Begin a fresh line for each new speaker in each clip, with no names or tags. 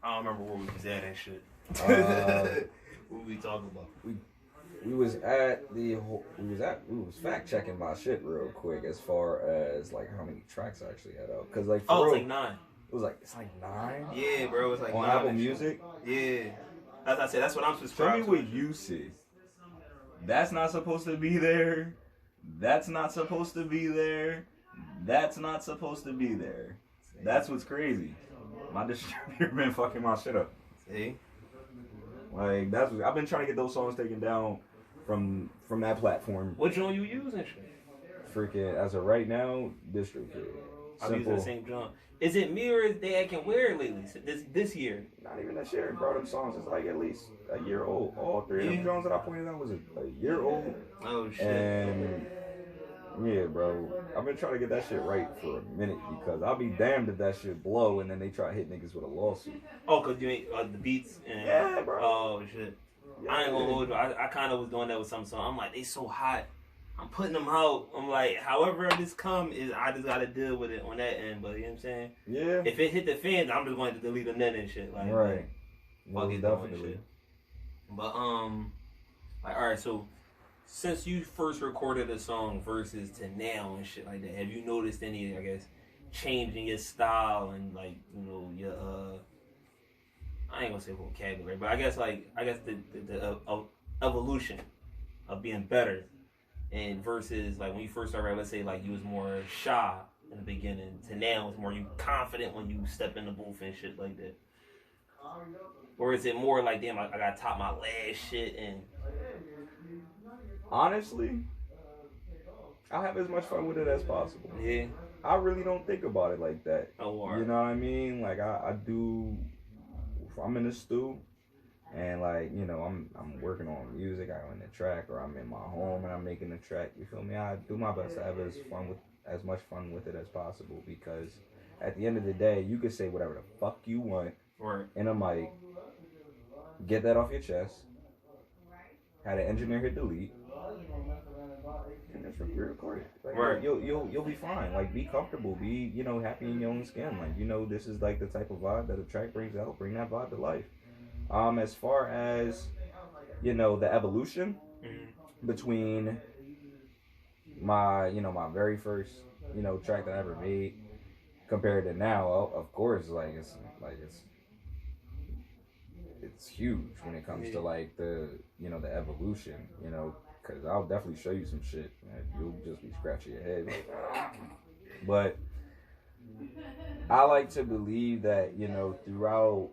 I don't remember where we was at and shit. What we talking about?
We was fact checking my shit real quick as far as like how many tracks I actually had out. Cause like
it's like 9.
It's like 9.
Yeah, bro, it's like
on
9
Apple Music.
Yeah, as I said, that's what I'm subscribed to.
Tell me what you see. That's not supposed to be there. That's not supposed to be there. That's not supposed to be there. That's what's crazy. My distributor been fucking my shit up.
See?
Like that's what, I've been trying to get those songs taken down from that platform.
What joint you using?
Freaking as of right now, DistroKid.
I'm using the same joint. Is it me or is they acting weird lately? This year?
Not even this year. Bro, them songs is like at least a year old. All 3 of them joints that I pointed out was a year old.
Oh shit.
And yeah, bro, I've been trying to get that shit right for a minute because I'll be damned if that shit blow and then they try to hit niggas with a lawsuit.
Oh, cause you ain't the beats. And,
yeah, bro.
Oh shit. Yeah. I ain't gonna hold you. I kind of was doing that with some songs. I'm like, they so hot. I'm putting them out. I'm like, however this come is, I just gotta deal with it on that end. But you know what I'm saying?
Yeah.
If it hit the fans, I'm just going to delete them then and shit. Like,
right.
Fuck it, definitely. Shit. But like, all right. So, since you first recorded a song versus to now and shit like that, have you noticed any, I guess, change in your style and like, you know, your I ain't gonna say vocabulary, but I guess the evolution of being better. And versus like when you first started, let's say like you was more shy in the beginning to now it's more you confident when you step in the booth and shit like that. Or is it more like damn I gotta top my last shit and
honestly, I have as much fun with it as possible.
Yeah.
I really don't think about it like that.
Oh, right.
You know what I mean? Like I do if I'm in the stew and like, you know, I'm working on music, I'm in the track, or I'm in my home and I'm making the track, you feel me? I do my best to have as much fun with it as possible because at the end of the day, you can say whatever the fuck you want in a mic, get that off your chest, had an engineer hit delete, and just re-record it. Like,
right.
You'll be fine. Like, be comfortable, be, you know, happy in your own skin. Like, you know, this is like the type of vibe that a track brings out. Bring that vibe to life. As far as, you know, the evolution between my very first, you know, track that I ever made compared to now, of course, it's huge when it comes to like the, you know, the evolution, you know, because I'll definitely show you some shit and you'll just be scratching your head. But I like to believe that, you know, throughout,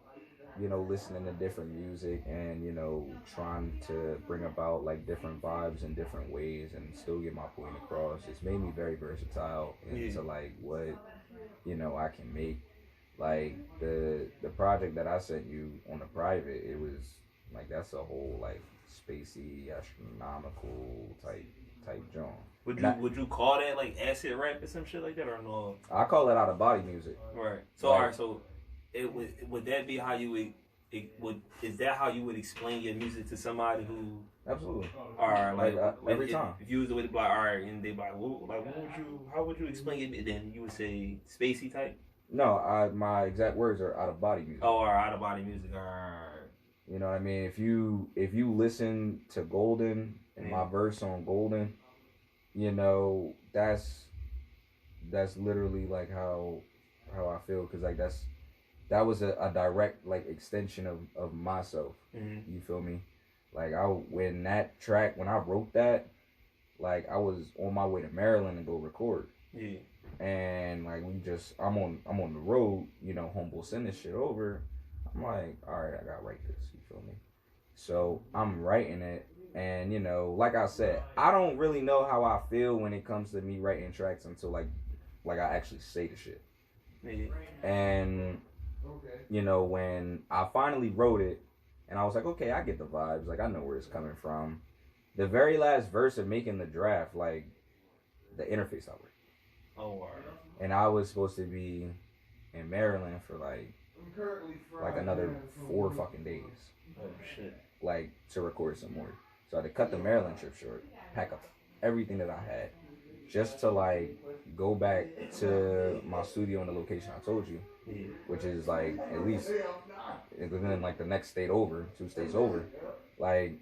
you know, listening to different music and, you know, trying to bring about like different vibes in different ways and still get my point across, it's made me very versatile into like what, you know, I can make. Like the project that I sent you on the private, it was like that's a whole like spacey, astronomical type genre.
Would you call that like acid rap or some shit like that or no?
I call it out of body music.
Right. So like, all right. So it would that be how you is that how you would explain your music to somebody who?
Absolutely.
All right. Like
every time.
If you was the way to be like, all right, and they like, how would you explain it? Then you would say spacey type.
No, my exact words are out of body music.
Oh, or out of body music. All right.
You know what I mean? If you listen to Golden and my verse on Golden, you know that's literally like how I feel, because like that was a direct like extension of myself. You feel me? Like when I wrote that, like I was on my way to Maryland to go record.
Yeah.
And like I'm on the road, you know, homeboy send this shit over. I'm like, all right, I gotta write this. You feel me? So I'm writing it, and you know, like I said, I don't really know how I feel when it comes to me writing tracks until like I actually say the shit.
Yeah.
And you know, when I finally wrote it, and I was like, okay, I get the vibes. Like I know where it's coming from. The very last verse of making the draft, like the interface I worked.
Oh, wow.
And I was supposed to be in Maryland for like another 4 fucking days.
Oh shit.
Like to record some more. So I had to cut the Maryland trip short, pack up everything that I had, just to like go back to my studio in the location I told you
Yeah.
which is like at least within like the next state over, 2 states over, like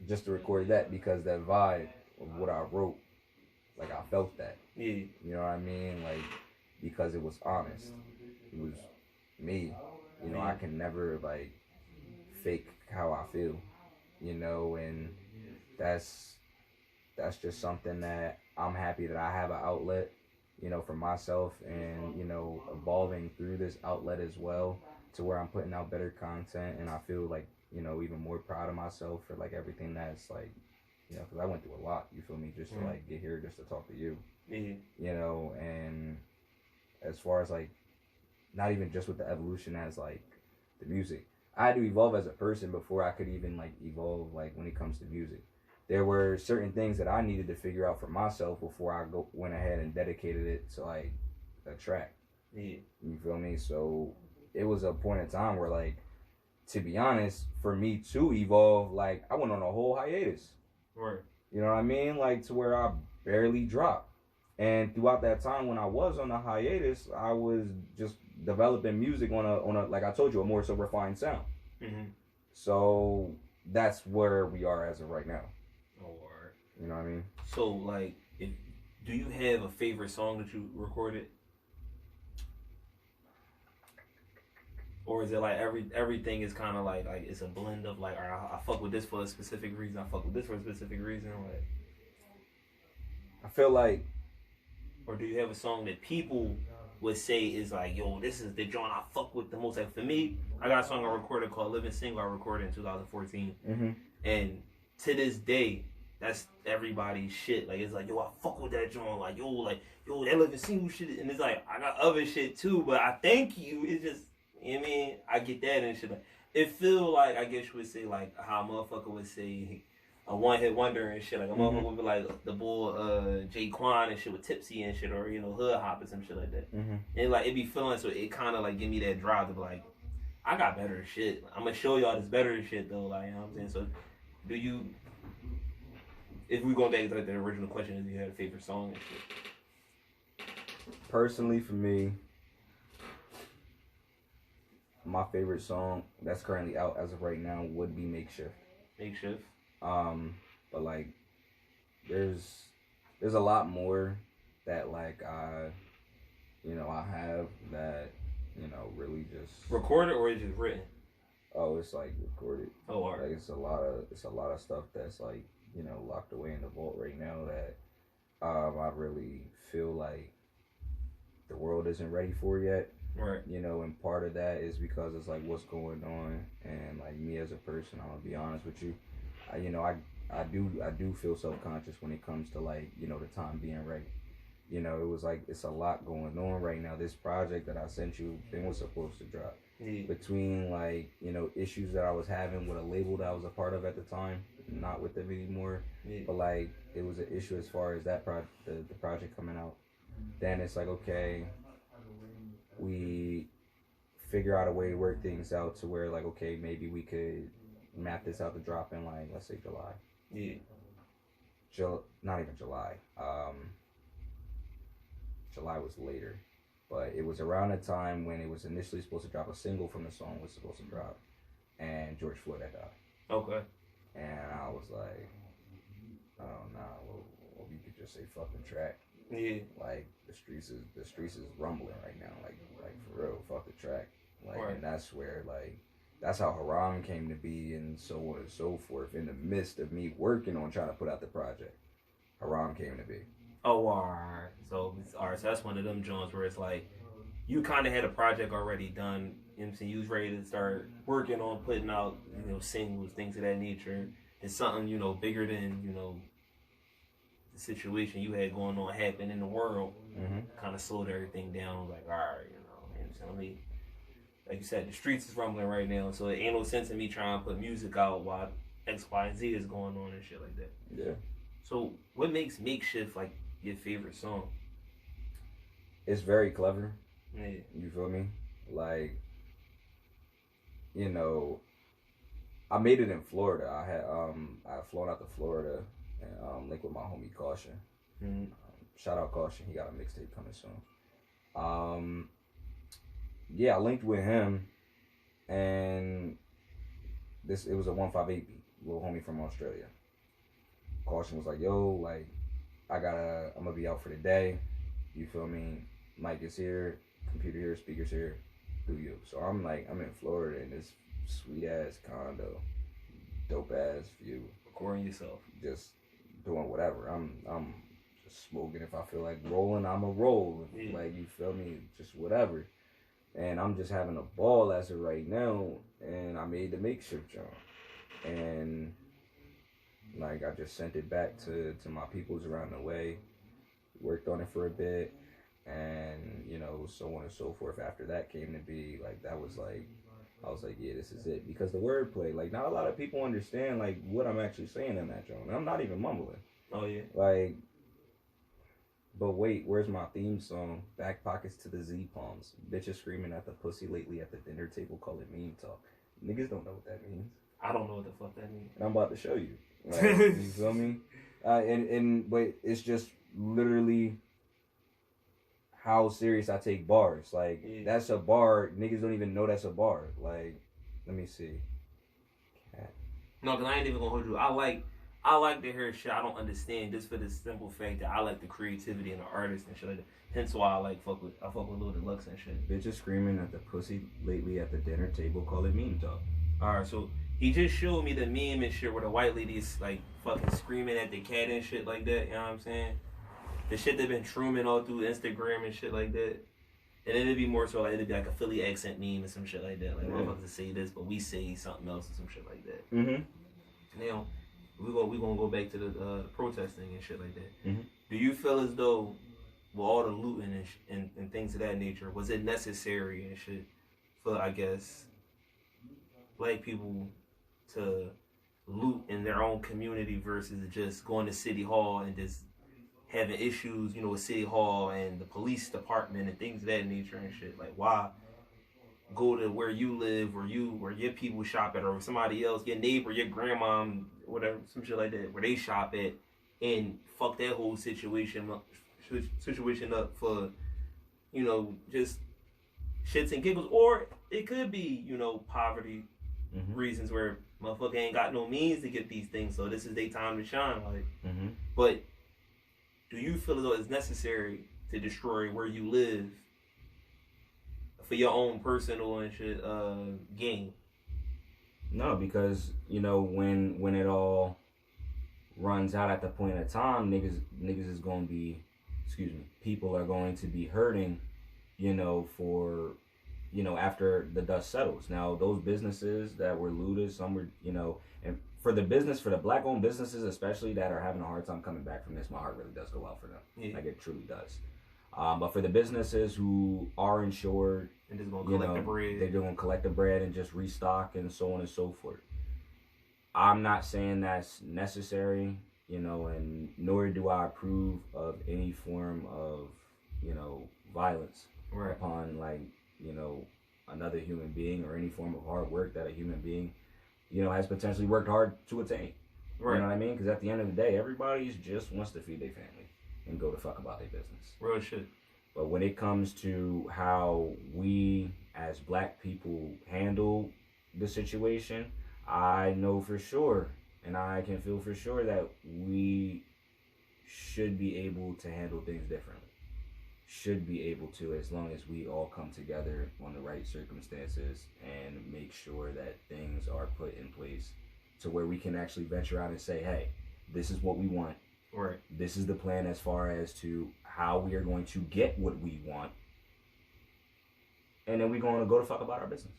just to record that because that vibe of what I wrote, like I felt that.
Yeah.
You know what I mean? Like because it was honest. It was me. You know, I can never like fake how I feel. You know, and that's just something that I'm happy that I have an outlet, you know, for myself and, you know, evolving through this outlet as well to where I'm putting out better content and I feel like, you know, even more proud of myself for like everything that's like, you know, because I went through a lot, you feel me, just to like get here just to talk to you, you know, and as far as like, not even just with the evolution as like the music, I had to evolve as a person before I could even like evolve like when it comes to music. There were certain things that I needed to figure out for myself before I went ahead and dedicated it to like a track.
Yeah.
You feel me? So it was a point in time where like, to be honest, for me to evolve, like I went on a whole hiatus.
Right.
You know what I mean? Like to where I barely dropped. And throughout that time when I was on a hiatus, I was just developing music on a like I told you, a more so refined sound.
Mm-hmm.
So that's where we are as of right now.
Oh, alright.
You know what I mean?
So, like, do you have a favorite song that you recorded, or is it like everything is kind of like it's a blend of like, all right, I fuck with this for a specific reason, I fuck with this for a specific reason, like,
I feel like,
or do you have a song that people would say is like, yo, this is the joint I fuck with the most? Like for me, I got a song I recorded called "Living Single." I recorded in 2014, and to this day, that's everybody's shit. Like it's like, yo, I fuck with that joint. Like yo, that Living Single shit. And it's like I got other shit too, but I thank you. It's just, you know what I mean? I get that and shit. Like, it feel like, I guess you would say like how a motherfucker would say a one-hit wonder and shit. Like a motherfucker would be like the boy Jay-Quan and shit with Tipsy and shit, or you know, Hood Hop or some shit like that. And like it be feeling, so it kind of like give me that drive to be like, I got better shit. I'm gonna show y'all this better shit though. Like, you know what I'm saying? So do you, if we go back to like the original question, is you had a favorite song and shit?
Personally, for me, my favorite song that's currently out as of right now would be Makeshift.
Makeshift.
But like, there's a lot more that like I have that, you know, really just
recorded, or is it just written?
Oh, it's like recorded.
Oh, all right.
Like it's a lot of stuff that's like, you know, locked away in the vault right now that I really feel like the world isn't ready for yet.
Right.
You know, and part of that is because it's like what's going on, and like me as a person, I'm gonna be honest with you, I do feel self-conscious when it comes to like, you know, the time being right. You know, it was like it's a lot going on right now. This project that I sent you, thing was supposed to drop. Yeah. Between like, you know, issues that I was having with a label that I was a part of at the time, not with them anymore. Yeah. But like it was an issue as far as that the project coming out. Then it's like, okay, we figure out a way to work things out to where like, okay, maybe we could map this out to drop in like, let's say July. Yeah. Not even July. July was later, but it was around the time when it was initially supposed to drop. A single from the song was supposed to drop, and George Floyd had died. Okay. And I was like, oh nah, well you could just say fucking track. Yeah. Like the streets is rumbling right now. Like for real, fuck the track. Like, right. And that's where like, that's how Haram came to be, and so on and so forth. In the midst of me working on trying to put out the project, Haram came to be.
Oh, alright. So that's one of them joints where it's like, you kind of had a project already done. You know what I'm saying? You was ready to start working on putting out, you know, singles, things of that nature. It's something, you know, bigger than, you know, the situation you had going on happen in the world. Kind of slowed everything down. Like, alright, you know, let me, like you said, the streets is rumbling right now, so it ain't no sense in me trying to put music out while X, Y, and Z is going on and shit like that. Yeah. So what makes Makeshift like your favorite song?
It's very clever. Yeah. You feel me? Like, you know, I made it in Florida. I had flown out to Florida and linked with my homie Caution. Shout out Caution. He got a mixtape coming soon. yeah, I linked with him, and it was a 158 beat, little homie from Australia. Caution was like, yo, like, I'm gonna be out for the day. You feel me? Mic is here, computer here, speakers here, do you. So I'm in Florida in this sweet ass condo, dope ass view.
Recording yourself.
Just doing whatever. I'm just smoking. If I feel like rolling, I'ma roll.
Yeah.
Like, you feel me? Just whatever. And I'm just having a ball as of right now. And I made the makeshift joint. And like, I just sent it back to my peoples around the way. Worked on it for a bit. And, you know, so on and so forth. After that came to be, like, that was like, I was like, yeah, this is it. Because the wordplay, like, not a lot of people understand, like, what I'm actually saying in that joint. And I'm not even mumbling.
Oh, yeah.
Like, but wait, where's my theme song? Back pockets to the Z palms. Bitches screaming at the pussy lately at the dinner table, call it meme talk. Niggas don't know what that means.
I don't know what the fuck that means.
And I'm about to show you. Like, you feel me? But it's just literally how serious I take bars. Like, yeah. That's a bar. Niggas don't even know that's a bar. Like, let me see. Cat.
No, because I ain't even gonna hold you. I like to hear shit I don't understand, just for the simple fact that I like the creativity and the artist and shit like that. Hence why I fuck with Lil Deluxe and shit.
Bitches screaming at the pussy lately at the dinner table, call it meme talk.
Alright, so he just showed me the meme and shit where the white lady is like fucking screaming at the cat and shit like that, you know what I'm saying? The shit that been Truman all through Instagram and shit like that. And then it'd be more so like, it'd be like a Philly accent meme or some shit like that. Like, motherfuckers to say this, but we say something else or some shit like that.
Mm-hmm.
Now, we gonna go back to the protesting and shit like that.
Mm-hmm.
Do you feel as though, with all the looting and things of that nature, was it necessary and shit for, I guess, black people to loot in their own community versus just going to City Hall and just having issues, you know, with City Hall and the police department and things of that nature and shit? Like, why go to where you live, where your people shop at, or somebody else, your neighbor, your grandma, whatever, some shit like that, where they shop at, and fuck that whole situation up for, you know, just shits and giggles? Or it could be, you know, poverty reasons where motherfucker ain't got no means to get these things, so this is their time to shine. Like, but do you feel as though it's necessary to destroy where you live for your own personal and shit gain?
No, because, you know, when it all runs out at the point of time, niggas is gonna be, people are going to be hurting, you know, for, you know, after the dust settles. Now, those businesses that were looted, some were, you know, and for the black owned businesses especially that are having a hard time coming back from this, my heart really does go out for them. Yeah. Like, it truly does. But for the businesses who are insured,
and just gonna collect the bread,
they're gonna collect the bread and just restock and so on and so forth. I'm not saying that's necessary, you know, and nor do I approve of any form of, you know, violence upon, like, you know, another human being, or any form of hard work that a human being, you know, has potentially worked hard to attain. Right. You know what I mean? Because at the end of the day, everybody just wants to feed their family and go to fuck about their business.
Real shit.
But when it comes to how we as black people handle the situation, I know for sure, and I can feel for sure, that we should be able to handle things differently. Should be able to, as long as we all come together on the right circumstances and make sure that things are put in place to where we can actually venture out and say, hey, this is what we want.
Right.
This is the plan as far as to how we are going to get what we want. And then we're going to go to fuck about our business.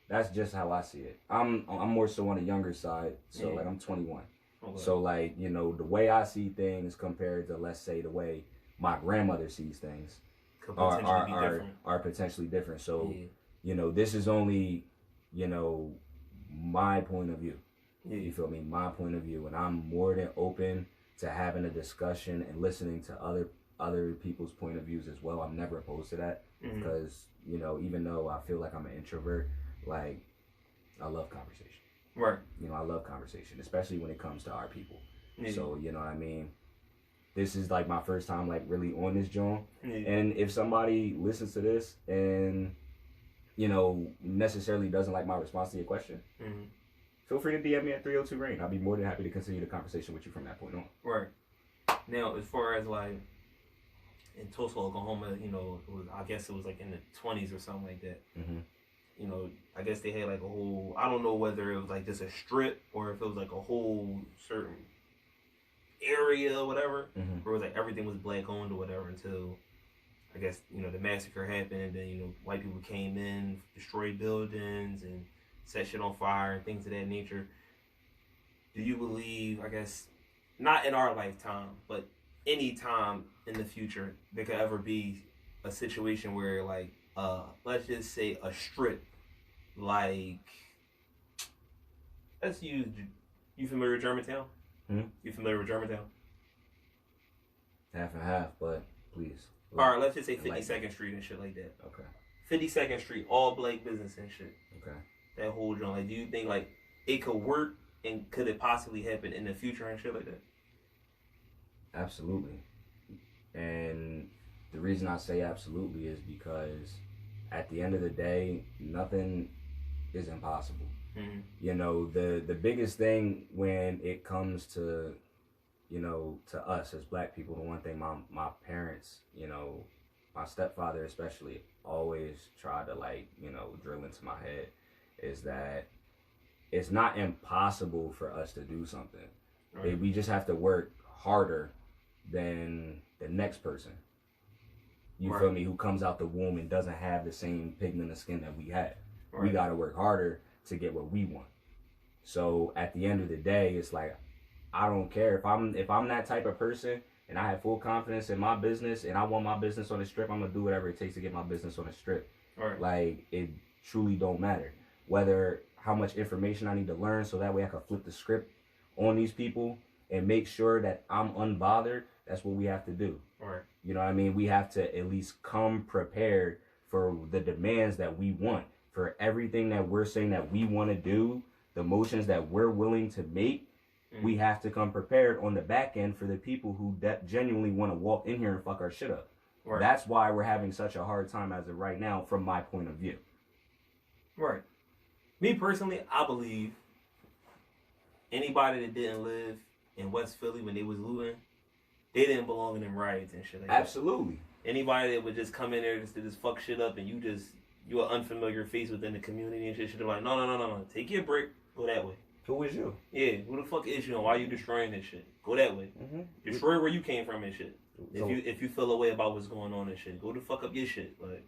That's just how I see it. I'm more so on the younger side. So, like, I'm 21. Okay. So, like, you know, the way I see things compared to, let's say, the way my grandmother sees things are potentially different. So, you know, this is only, you know, my point of view. Yeah. You feel me? My point of view. And I'm more than open to having a discussion and listening to other people's point of views as well. I'm never opposed to that because, you know, even though I feel like I'm an introvert, like, I love conversation.
Right.
You know, I love conversation, especially when it comes to our people. Yeah. So, you know what I mean? This is, like, my first time, like, really on this joint. Yeah. And if somebody listens to this and necessarily doesn't like my response to your question, feel free to DM me at 302 Rain. I'll be more than happy to continue the conversation with you from that point on.
Right. Now, as far as like in Tulsa, Oklahoma, I guess it was like in the 20s or something like that. I guess they had like a whole, I don't know whether it was like just a strip or if it was like a whole certain area or whatever, where it was like everything was black owned or whatever until, I guess, the massacre happened and then, white people came in, destroyed buildings and set shit on fire and things of that nature. Do you believe, I guess, not in our lifetime, but any time in the future, there could ever be a situation where, like, let's just say a strip, like, let's use, you familiar with Germantown? You familiar with Germantown?
Half and half, but please.
All right, let's just say 52nd Street and shit like that.
Okay.
52nd Street, all black business and shit.
Okay.
That whole joint. Like, do you think, like, it could work and could it possibly happen in the future and shit like that?
Absolutely. And the reason I say absolutely is because at the end of the day, nothing is impossible. The biggest thing when it comes to, to us as black people, the one thing my parents, my stepfather especially, always tried to, like, drill into my head is that it's not impossible for us to do something. Right. We just have to work harder than the next person. You feel me? Who comes out the womb and doesn't have the same pigment of skin that we have. Right. We got to work harder to get what we want. So at the end of the day, it's like, I don't care if I'm that type of person and I have full confidence in my business and I want my business on the strip, I'm gonna do whatever it takes to get my business on the strip. Right. Like, it truly don't matter whether how much information I need to learn so that way I can flip the script on these people and make sure that I'm unbothered. That's what we have to do. Right. You know what I mean? We have to at least come prepared for the demands that we want, for everything that we're saying that we want to do, the motions that we're willing to make. We have to come prepared on the back end for the people who genuinely want to walk in here and fuck our shit up. Right. That's why we're having such a hard time as of right now, from my point of view. Right.
Me personally, I believe anybody that didn't live in West Philly when they was looting, they didn't belong in them riots and shit like that.
Absolutely.
Anybody that would just come in there just to just fuck shit up and you're an unfamiliar face within the community and shit, they're like, no. Take your break, go that way.
Who is you?
Yeah, who the fuck is you and why are you destroying this shit? Go that way. Destroy where you came from and shit. If you feel a way about what's going on and shit, go to fuck up your shit. Like,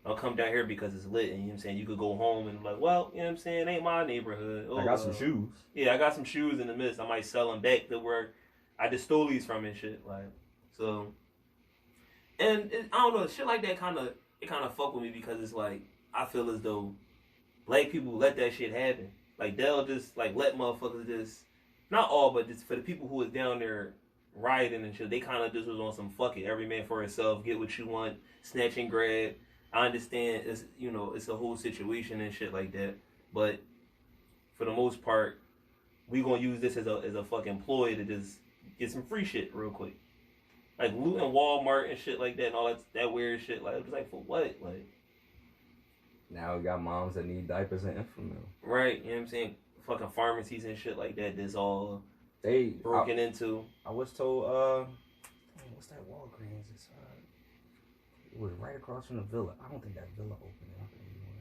don't come down here because it's lit and, you know what I'm saying, you could go home and like, well, you know what I'm saying, it ain't my neighborhood.
I got some shoes.
Yeah, I got some shoes in the midst. I might sell them back to where I just stole these from and shit. Like, so, and I don't know, shit like that kind of fuck with me because it's like, I feel as though black people let that shit happen. Like, they'll just, like, let motherfuckers just, not all, but just for the people who was down there rioting and shit, they kind of just was on some fuck it, every man for himself, get what you want, snatch and grab. I understand it's, it's a whole situation and shit like that, but for the most part, we gonna use this as a fucking ploy to just get some free shit real quick. Like, looting Walmart and shit like that and all that weird shit, like, it was like, for what? Like,
now we got moms that need diapers and infant milk.
Right, you know what I'm saying? Fucking pharmacies and shit like that that's all broken into.
I was told, what's that Walgreens? It was right across from the Villa. I don't think that Villa opened up anymore.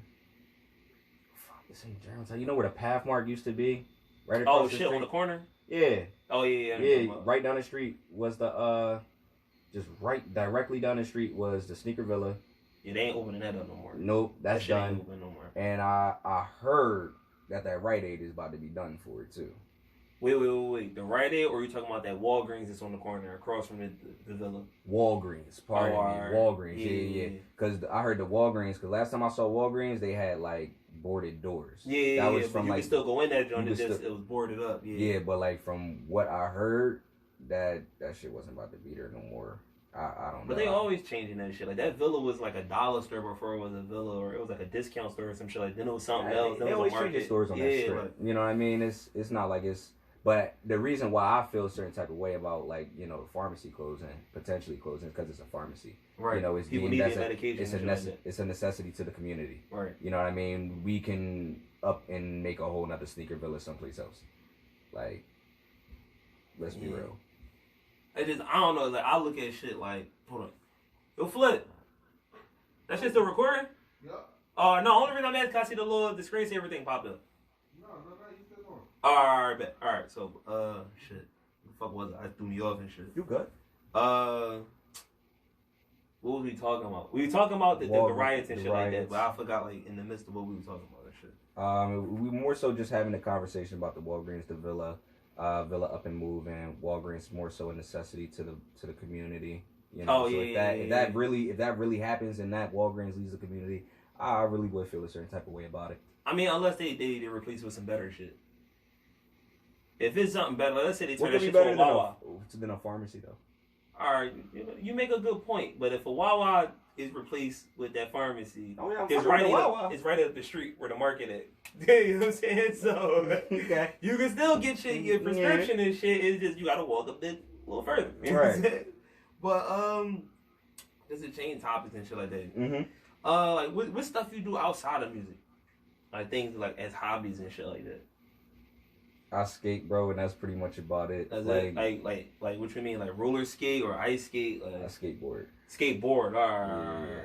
Fuck, it's in Germantown. You know where the Pathmark used to be? Right across the street.
On the corner?
Yeah.
Oh, yeah.
Yeah, right down the street was the, just right directly down the street was the Sneaker Villa.
Yeah, they ain't opening that up no more.
Nope, that's done.
Ain't open no more.
And I heard that Rite Aid is about to be done for it too.
Wait. The Rite Aid, or are you talking about that Walgreens that's on the corner across from the Villa?
Walgreens, pardon me. Walgreens, yeah. Because I heard the Walgreens, because last time I saw Walgreens, they had like boarded doors.
Yeah, that was from, but you could still go in that joint, it was boarded up.
Yeah, but like from what I heard, that shit wasn't about to be there no more. I don't know.
But they always changing that shit. Like, that Villa was like a dollar store before it was a Villa, or it was like a discount store or some shit. Like, then it was something else.
They always change the stores on that strip. Like, you know what I mean? It's not like it's But the reason why I feel a certain type of way about like the pharmacy closing, potentially closing, because it's a pharmacy.
Right.
It's
people need medication.
It's a necessity to the community.
Right.
You know what I mean? We can up and make a whole nother sneaker village someplace else. Like, let's be real.
I don't know. Like, I look at shit like, hold on, yo, Flip. That shit still recording? Yeah. No. Only reason I'm asking, I see the screen see everything pop up. No, you still going. All right, bet. All right. So, shit. The fuck was it? I threw me off and shit.
You good?
What was we talking about? We were talking about the riots and shit like that, but I forgot like in the midst of what we were talking about and shit.
We more so just having a conversation about the Walgreens, the Villa up and move, and Walgreens more so a necessity to the community. If that really happens and that Walgreens leaves the community, I really would feel a certain type of way about it.
I mean, unless they replace it with some better shit. If it's something better, let's say they turn that shit to a Wawa.
Than a pharmacy though.
All right, you make a good point, but if a Wawa is replaced with that pharmacy, it's right up the street where the market at. You know what I'm saying? So okay. You can still get your prescription and shit. It's just you gotta walk up there a little further. You know what I'm saying? But just to change topics and shit like that.
Mm-hmm.
Like what stuff you do outside of music? Like things like as hobbies and shit like that.
I skate, bro, and that's pretty much about it.
Like what you mean, like roller skate or ice skate? Like,
I skateboard.
Skateboard, alright.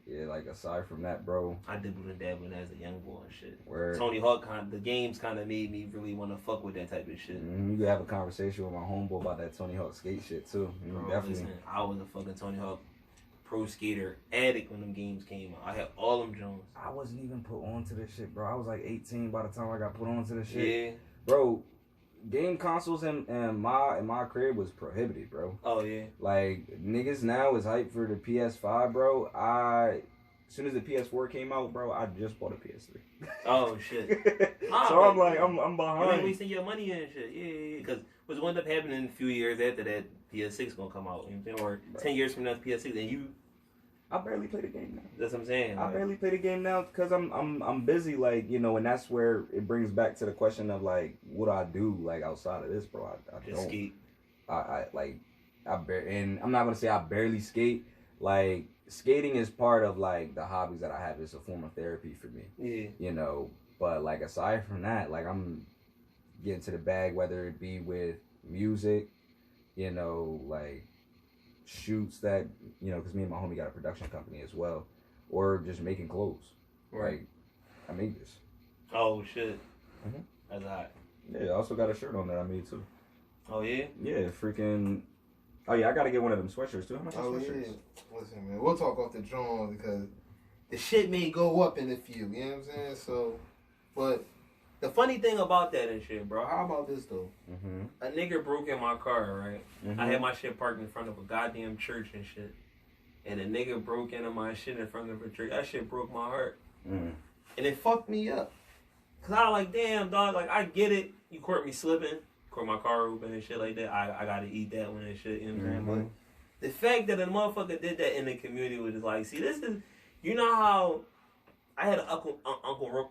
Yeah, like aside from that, bro.
I dabbled and dabbled as a young boy and shit.
Word.
Tony Hawk, the games kind of made me really want to fuck with that type of shit.
Mm-hmm. You could have a conversation with my homeboy about that Tony Hawk skate shit too.
Bro, definitely. Listen, I was a fucking Tony Hawk pro skater addict when them games came out. I had all them Jones.
I wasn't even put onto this shit, bro. I was like 18 by the time I got put onto this shit.
Yeah.
Bro, game consoles in my crib was prohibited, bro.
Oh yeah.
Like niggas now is hyped for the PS5, bro. As soon as the PS4 came out, bro, I just bought a PS3.
Oh shit.
So I'm like, I'm behind.
You ain't wasting your money and shit. Yeah. Because what's going to end up happening a few years after that, PS6 gonna come out, or 10 years from now, PS6, and
I barely play the game now.
That's what I'm saying.
I barely play the game now because I'm busy, like, and that's where it brings back to the question of like, what I do like outside of this, bro. I
just
don't
skate.
And I'm not gonna say I barely skate. Like skating is part of like the hobbies that I have. It's a form of therapy for me.
Yeah.
But like aside from that, like I'm getting to the bag, whether it be with music, like shoots that because me and my homie got a production company as well, or just making clothes.
Right.
Like I made this.
Oh shit.
Mm-hmm.
That's hot.
Yeah, I also got a shirt on that I made too.
Oh yeah.
Yeah, freaking. Oh yeah, I gotta get one of them sweatshirts too. How much sweatshirts?
Yeah. Listen, man, we'll talk off the drum because the shit may go up in a few. You know what I'm saying? So, but the funny thing about that and shit, bro. How about this though?
Mm-hmm.
A nigga broke in my car, right?
Mm-hmm.
I had my shit parked in front of a goddamn church and shit. And a nigga broke into my shit in front of a church. That shit broke my heart.
Mm.
And it fucked me up. Cause I was like, damn, dog, like I get it. You caught me slipping, caught my car open and shit like that. I gotta eat that one and shit, you know what I'm saying? But the fact that a motherfucker did that in the community was just like, see, this is, how I had an Uncle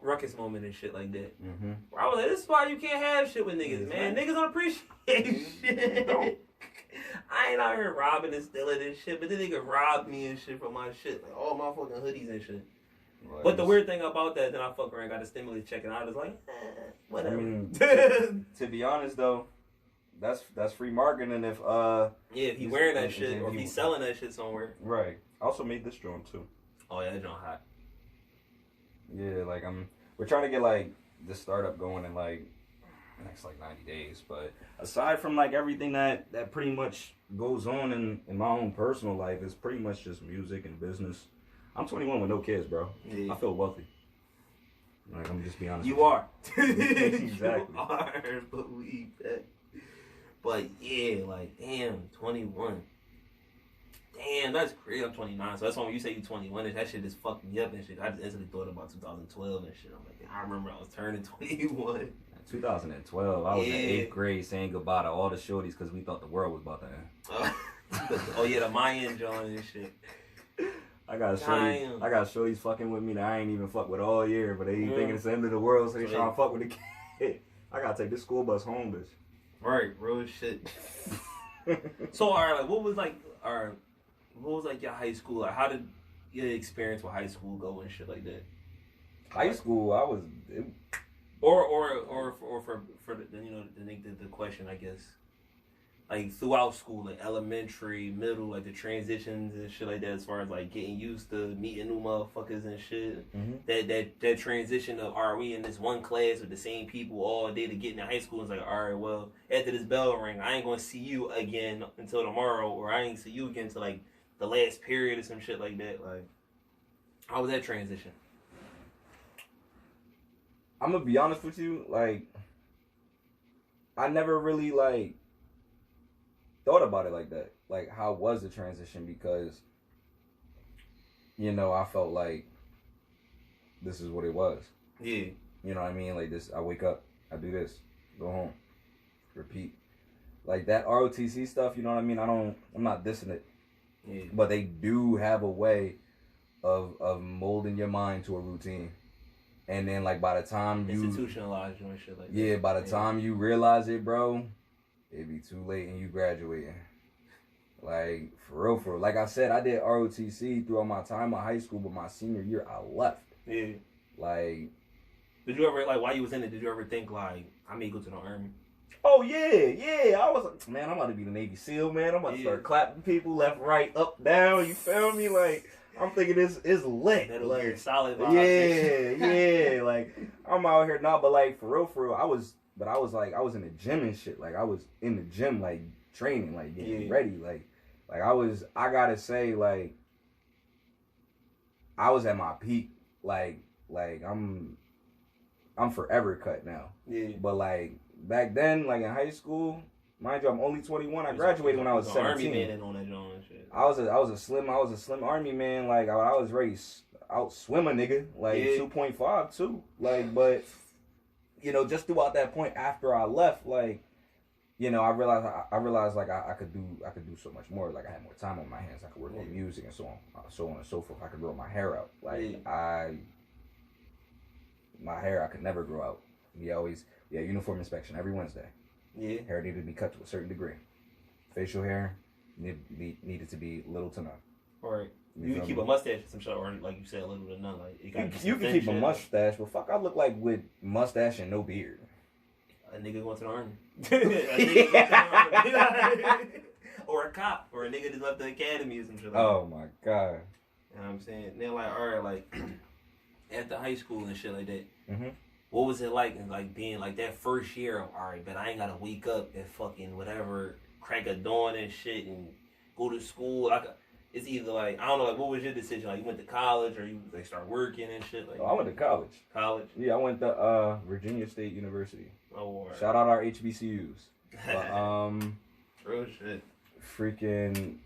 Ruckus moment and shit like that.
Mm-hmm.
Where I was like, this is why you can't have shit with niggas, man. Niggas don't appreciate shit. I ain't out here robbing and stealing and shit, but then nigga robbed me and shit from my shit. Like all my fucking hoodies and shit. Right. But the weird thing about that, then I fuck around, got a stimulus check, and I was like, whatever.
I mean, to be honest though, that's free marketing if
if he wearing that shit or if he's selling that shit somewhere.
Right. I also made this joint too.
Oh yeah, that joint hot.
Yeah, like we're trying to get like this startup going in like the next like 90 days. But aside from like everything that pretty much goes on in my own personal life, it's pretty much just music and business. I'm 21 with no kids, bro. Yeah. I feel wealthy. Like I'm just being honest.
You are.
Exactly.
You are. Believe that. But yeah, like damn, 21. Damn, that's crazy. I'm 29, so that's why when you say you 21, that shit just fucked me up and shit. I just instantly thought about 2012 and shit. I'm like, I remember I was turning 21.
2012, I was in 8th grade saying goodbye to all the shorties because we thought the world was about to end.
Oh yeah, the Mayan John and shit.
I got shorties fucking with me that I ain't even fuck with all year, but they thinking it's the end of the world, so they trying to fuck with the kid. I gotta take this school bus home, bitch.
Right, real shit. So, alright, like, what was like your high school? Like, how did your experience with high school go and shit like that?
High school, I was.
Or for the question, I guess, like throughout school, like elementary, middle, like the transitions and shit like that, as far as like getting used to meeting new motherfuckers and shit.
Mm-hmm.
That transition of, are we in this one class with the same people all day to get into high school? It's like, all right, well, after this bell ring, I ain't gonna see you again until tomorrow, or I ain't see you again until like the last period or some shit like that. Like, how was that transition?
I'm gonna be honest with you, like, I never really like thought about it like that. Like, how was the transition? Because, you know, I felt like this is what it was.
Yeah.
You know what I mean? Like, this, I wake up, I do this, go home, repeat. Like, that ROTC stuff, you know what I mean? I'm not dissing it.
Yeah.
But they do have a way of molding your mind to a routine. And then, like, by the time you
institutionalize you and shit like that.
Yeah, by the time you realize it, bro, it'd be too late and you graduating. Like, for real. Like I said, I did ROTC throughout my time in high school, but my senior year, I left.
Yeah.
Like,
did you ever, like, while you was in it, did you ever think, like, I may go to the Army?
oh, yeah. I was like, man, I'm about to be the Navy SEAL, man. I'm about to start clapping people left, right, up, down. You feel me? Like, I'm thinking this is lit.
That'll
like,
be solid vibes.
Yeah. Like, I'm out here now, but like, for real, I was in the gym and shit. Like, I was in the gym, like, training, like, getting ready. Like I gotta say, like, I was at my peak. Like I'm forever cut now. Yeah. But like, back then, like in high school, mind you, I'm only 21. I graduated when I was 17.
Army man on that joint and shit.
I was a slim army man. Like, I was ready to out swim a nigga, like 2.5 too. Like, but you know, just throughout that point after I left, like, you know, I realized like I could do so much more. Like, I had more time on my hands. I could work on music and so on and so forth. I could grow my hair out. Like, my hair I could never grow out. Uniform inspection every Wednesday. Yeah. Hair needed to be cut to a certain degree. Facial hair needed to be little to none.
Right. You can keep a mustache or some shit, or like you said, a little to none. Like,
you can keep a mustache, but fuck, I look like with mustache and no beard.
A nigga going to the Army. Or a cop, or a nigga that left the academy or some shit like that.
Oh my god.
You know what I'm saying? Then like, alright, like after high school and shit like that,
mm-hmm.
What was it like, and like being like that first year of, alright, but I ain't gotta wake up at fucking whatever crack of dawn and shit and go to school. It's either like, I don't know, like, what was your decision? Like, you went to college or you like start working and shit? Like,
I went to college.
College?
Yeah, I went to Virginia State University.
Oh, right.
Shout out our HBCUs. But,
real shit.
Freaking,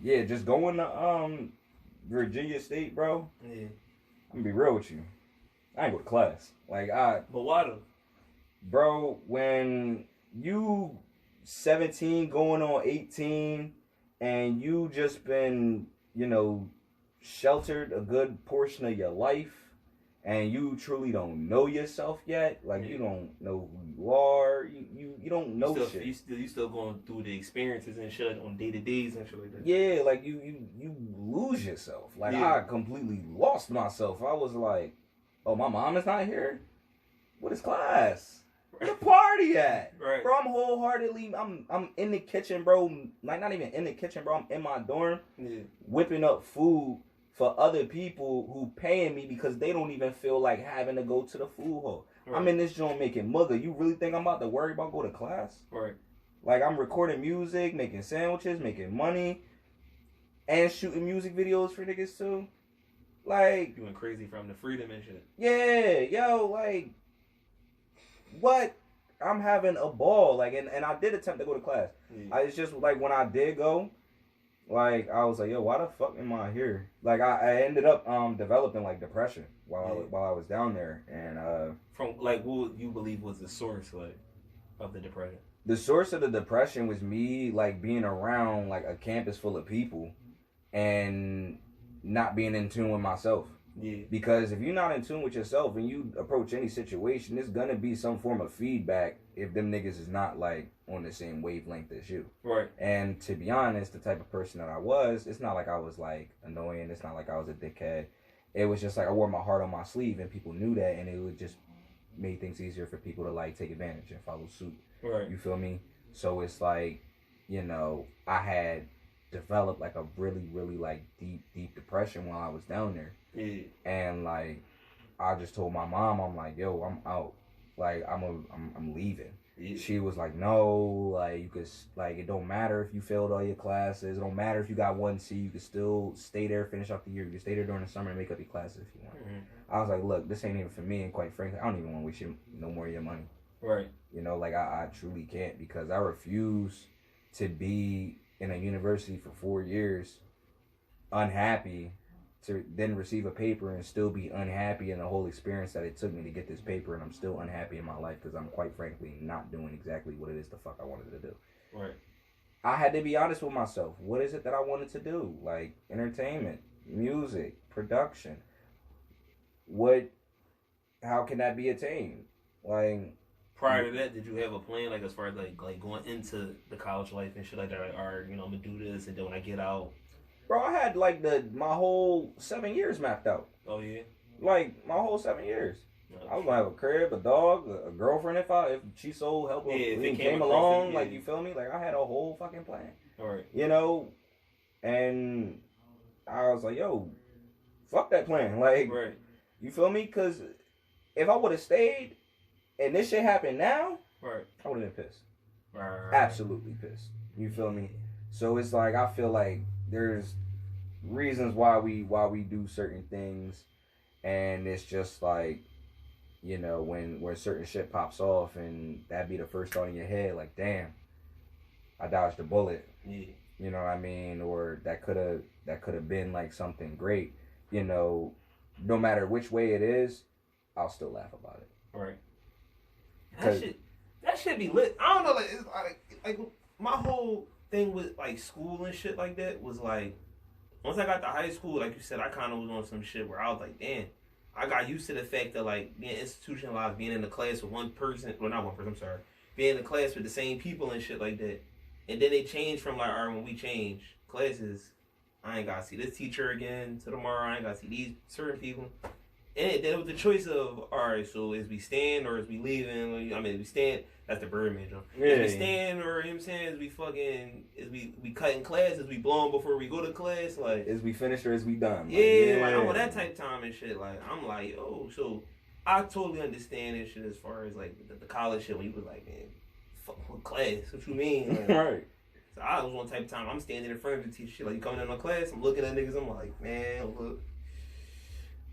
yeah, just going to Virginia State, bro.
Yeah.
I'm gonna be real with you. I ain't go to class. Like,
But why though?
Bro, when you 17 going on 18 and you just been, you know, sheltered a good portion of your life and you truly don't know yourself yet, like, you don't know who you are, you don't know shit.
You still going through the experiences and shit on day-to-days and shit like that.
Yeah, like, you lose yourself. Like, I completely lost myself. I was like, oh, my mom is not here? What is class? Where the party at?
Right.
Bro, I'm wholeheartedly, I'm in the kitchen, bro. Like, not even in the kitchen, bro. I'm in my dorm, whipping up food for other people who paying me because they don't even feel like having to go to the food hall. Right. I'm in this joint making mugga. You really think I'm about to worry about going to class?
Right.
Like, I'm recording music, making sandwiches, making money, and shooting music videos for niggas too. Like,
you went crazy from the freedom and shit.
Yeah, yo, like, what? I'm having a ball. Like, and I did attempt to go to class. Yeah. It's just like, when I did go, like, I was like, yo, why the fuck am I here? Like, I ended up developing like depression while I was down there. And
from like, what you believe was the source, like, of the depression?
The source of the depression was me, like, being around like a campus full of people and not being in tune with myself.
Yeah.
Because if you're not in tune with yourself and you approach any situation, there's gonna be some form of feedback if them niggas is not like on the same wavelength as you.
Right.
And to be honest, the type of person that I was, it's not like I was like annoying. It's not like I was a dickhead. It was just like I wore my heart on my sleeve and people knew that, and it would just made things easier for people to like take advantage and follow suit.
Right.
You feel me? So it's like, you know, I had developed like a really, really like deep depression while I was down there.
Yeah.
And like, I just told my mom, I'm like, yo, I'm out. Like, I'm leaving.
Yeah.
She was like, no, like you could, like it don't matter if you failed all your classes. It don't matter if you got 1C. You could still stay there, finish out the year. You could stay there during the summer and make up your classes if you want. I was like, look, this ain't even for me. And quite frankly, I don't even want to waste no more of your money.
Right.
You know, like I truly can't, because I refuse to be in a university for 4 years unhappy to then receive a paper and still be unhappy in the whole experience that it took me to get this paper, and I'm still unhappy in my life because I'm quite frankly not doing exactly what it is the fuck I wanted to do.
Right.
I had to be honest with myself. What is it that I wanted to do? Like entertainment, music, production. How can that be attained? Like,
prior to that, did you have a plan, like as far as like going into the college life and shit like that? Like, all right, you know, I'm gonna do this, and then when I get out,
bro, I had like my whole 7 years mapped out.
oh yeah,
Like my whole 7 years.
no,
I was gonna have a crib, a dog, a girlfriend if she so help
Yeah, if it
came
came across
along.
it, yeah.
Like, you feel me? Like I had a whole fucking plan,
all right,
you know. And I was like, yo, fuck that plan. Like,
right,
you feel me? Because if I would have stayed and this shit happened now,
right,
I would have been pissed.
right,
Absolutely pissed. You feel me? So it's like I feel like there's reasons why we do certain things, and it's just like, you know, when certain shit pops off and that be the first thought in your head, like, damn, I dodged a bullet.
yeah,
You know what I mean? Or that could have been like something great. You know, no matter which way it is, I'll still laugh about it.
right.
Cause-
That shit be lit. I don't know, like it's like my whole thing with like school and shit like that was like, once I got to high school, like you said, I kind of was on some shit where I was like, damn, I got used to the fact that like being institutionalized, being in the class with one person, well not one person, I'm sorry, being in the class with the same people and shit like that. And then they changed from like, all right, when we change classes, I ain't gotta see this teacher again till tomorrow. I ain't gotta see these certain people. And then it was the choice of, all right, so is we staying or is we leaving? I mean, is we staying? That's the Birdman joke. Is we staying, or, you know what I'm saying, is we fucking, is we cutting class? Is we blowing before we go to class? Like,
Is we finished or is we done?
yeah, like I'm on that type of time and shit. Like, I'm like, yo, so I totally understand this shit as far as like the college shit when you was like, man, fuck what class? What you mean? Like,
Right.
so I was one type of time, I'm standing in front of the teacher, shit, like, you coming in my class, I'm looking at niggas, I'm like, man, look.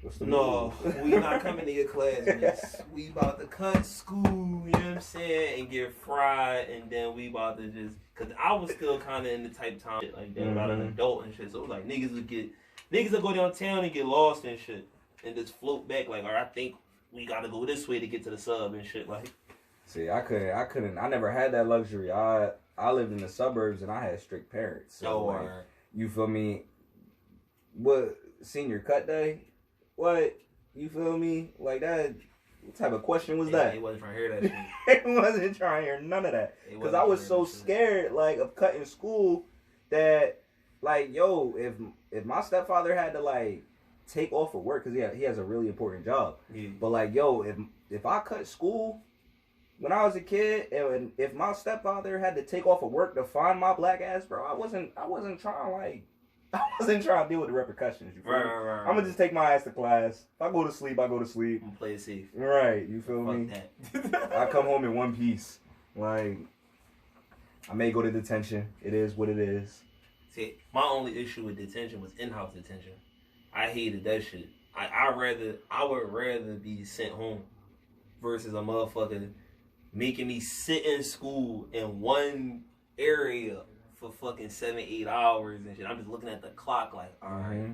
What's the
No,
move?
we not coming to your class, miss. We about to cut school, you know what I'm saying, and get fried, and then we about to just, because I was still kind of in the type of time, like, that about an adult and shit, so it was like, niggas would go downtown and get lost and shit, and just float back, like, all right, I think we gotta go this way to get to the sub and shit, like.
See, I never had that luxury. I lived in the suburbs and I had strict parents. So, like, you feel me? What, senior cut day? What? You feel me? Like that? What type of question was that?
He wasn't trying to hear that shit.
It wasn't trying to hear none of that. Because I was so scared, like, of cutting school that, like, yo, if my stepfather had to, like, take off of work, because he has a really important job.
Yeah.
But, like, yo, if I cut school when I was a kid, and if my stepfather had to take off of work to find my black ass, bro, I wasn't trying to deal with the repercussions. You feel me?
Right.
I'm gonna just take my ass to class. If I go to sleep, I go to sleep.
I'm gonna play it safe.
Right, you feel me?
Fuck that.
I come home in one piece. Like, I may go to detention. It is what it is.
See, my only issue with detention was in-house detention. I hated that shit. I would rather be sent home versus a motherfucker making me sit in school in one area for fucking 7-8 hours and shit. I'm just looking at the clock like, all right,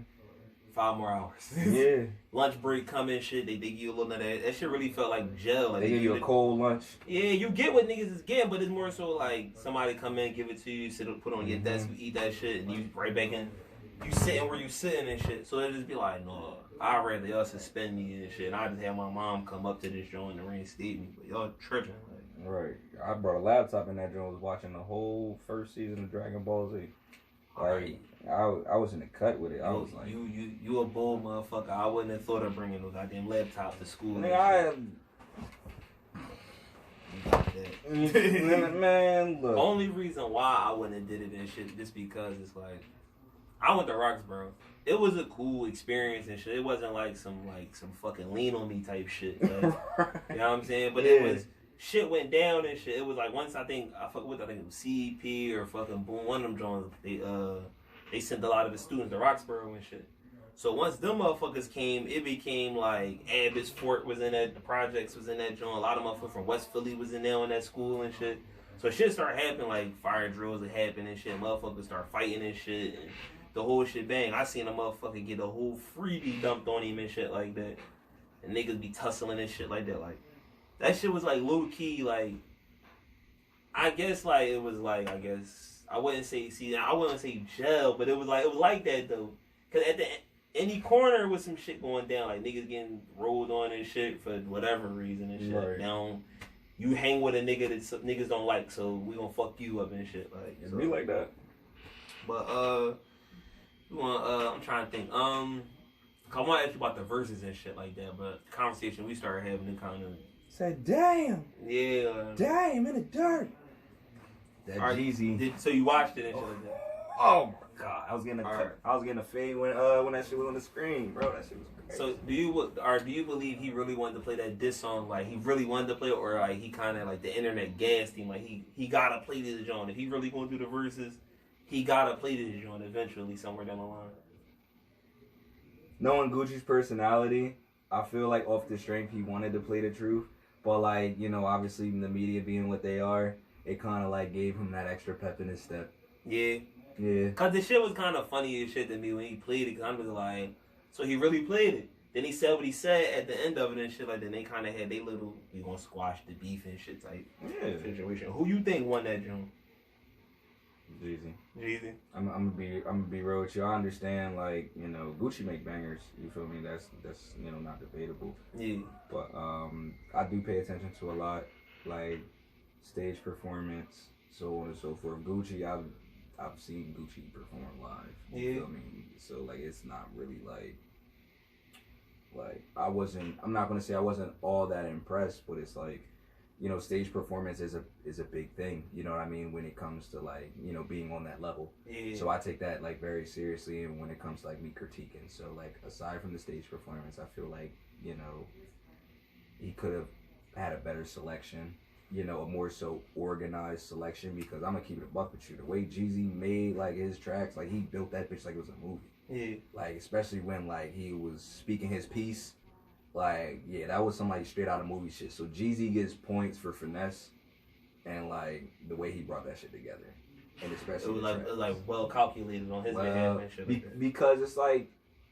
5 more hours.
Yeah.
Lunch break come in, shit. They give you a little of that. That shit really felt like jail. Like,
They give you a cold lunch.
Yeah, you get what niggas is getting, but it's more so like somebody come in, give it to you, put it on your desk, you eat that shit, and you right back in. You sitting where you sitting and shit. So it just be like, no, I'd rather y'all suspend me and shit. And I just have my mom come up to this joint and reinstate me. But y'all tripping. Like,
right. I brought a laptop in that joint. Was watching the whole first season of Dragon Ball Z. Like, I was in the cut with it. I was like,
you a bold motherfucker. I wouldn't have thought of bringing no goddamn laptop to school.
Man, look.
Only reason why I wouldn't have did it and shit just because it's like I went to Roxborough. It was a cool experience and shit. It wasn't like some fucking lean on me type shit. Like, you know what I'm saying? But it was shit went down and shit. It was like once I think it was CEP or fucking Boom, one of them joints. They sent a lot of the students to Roxborough and shit. So once them motherfuckers came, it became like Abbott's Fort was in that, the projects was in that joint. A lot of motherfuckers from West Philly was in there in that school and shit. So shit started happening, like fire drills would happen and shit. Motherfuckers start fighting and shit, and the whole shit bang. I seen a motherfucker get a whole freebie dumped on him and shit like that. And niggas be tussling and shit like that. Like, that shit was like low key, like, I guess like it was like, I wouldn't say jail, but it was like that though. Cause at the any corner with some shit going down, like niggas getting rolled on and shit for whatever reason and shit.
Right.
Now you hang with a nigga that niggas don't like, so we gonna fuck you up and shit. Like,
It's
so.
me like that.
But I'm trying to think. I want to ask you about the verses and shit like that, but the conversation we started having, it kind of
said, damn,
damn
in the dirt. That Jeezy.
So you watched it and shit like that.
Oh my god, I was getting a fade when that shit was on the screen, bro. That shit was crazy.
So do you believe he really wanted to play that diss song? Like he really wanted to play it, or like he kind of like the internet gassed him? Like he gotta play this joint. If he really gonna do the verses, he gotta play this joint eventually somewhere down the line.
Knowing Gucci's personality, I feel like off the strength he wanted to play the truth, but like, you know, obviously the media being what they are, it kind of like gave him that extra pep in his step.
Yeah.
Yeah.
Cause the shit was kind of funny as shit to me when he played it. Cause I'm just like, so he really played it. Then he said what he said at the end of it and shit like that. They kind of had they little, we gonna squash the beef and shit type situation. Who you think won that joint? Jeezy.
I'm gonna be real with you. I understand, like, you know, Gucci make bangers. You feel me? That's you know, not debatable.
Yeah.
But I do pay attention to a lot, like stage performance, so on and so forth. Gucci, I've seen Gucci perform live. You feel me? So like, it's not really like I'm not gonna say I wasn't all that impressed, but it's like, you know, stage performance is a big thing, you know what I mean, when it comes to like, you know, being on that level.
Yeah.
So I take that like very seriously, and when it comes to like me critiquing. So like, aside from the stage performance, I feel like, you know, he could have had a better selection, you know, a more so organized selection, because I'm gonna keep it a buck with you. The way Jeezy made like his tracks, like he built that bitch like it was a movie.
Yeah.
Like, especially when like he was speaking his piece. Like, yeah, that was some like straight out of movie shit. So Jeezy gets points for finesse and like the way he brought that shit together, and especially
it was like well calculated on his behalf and shit.
Because it's like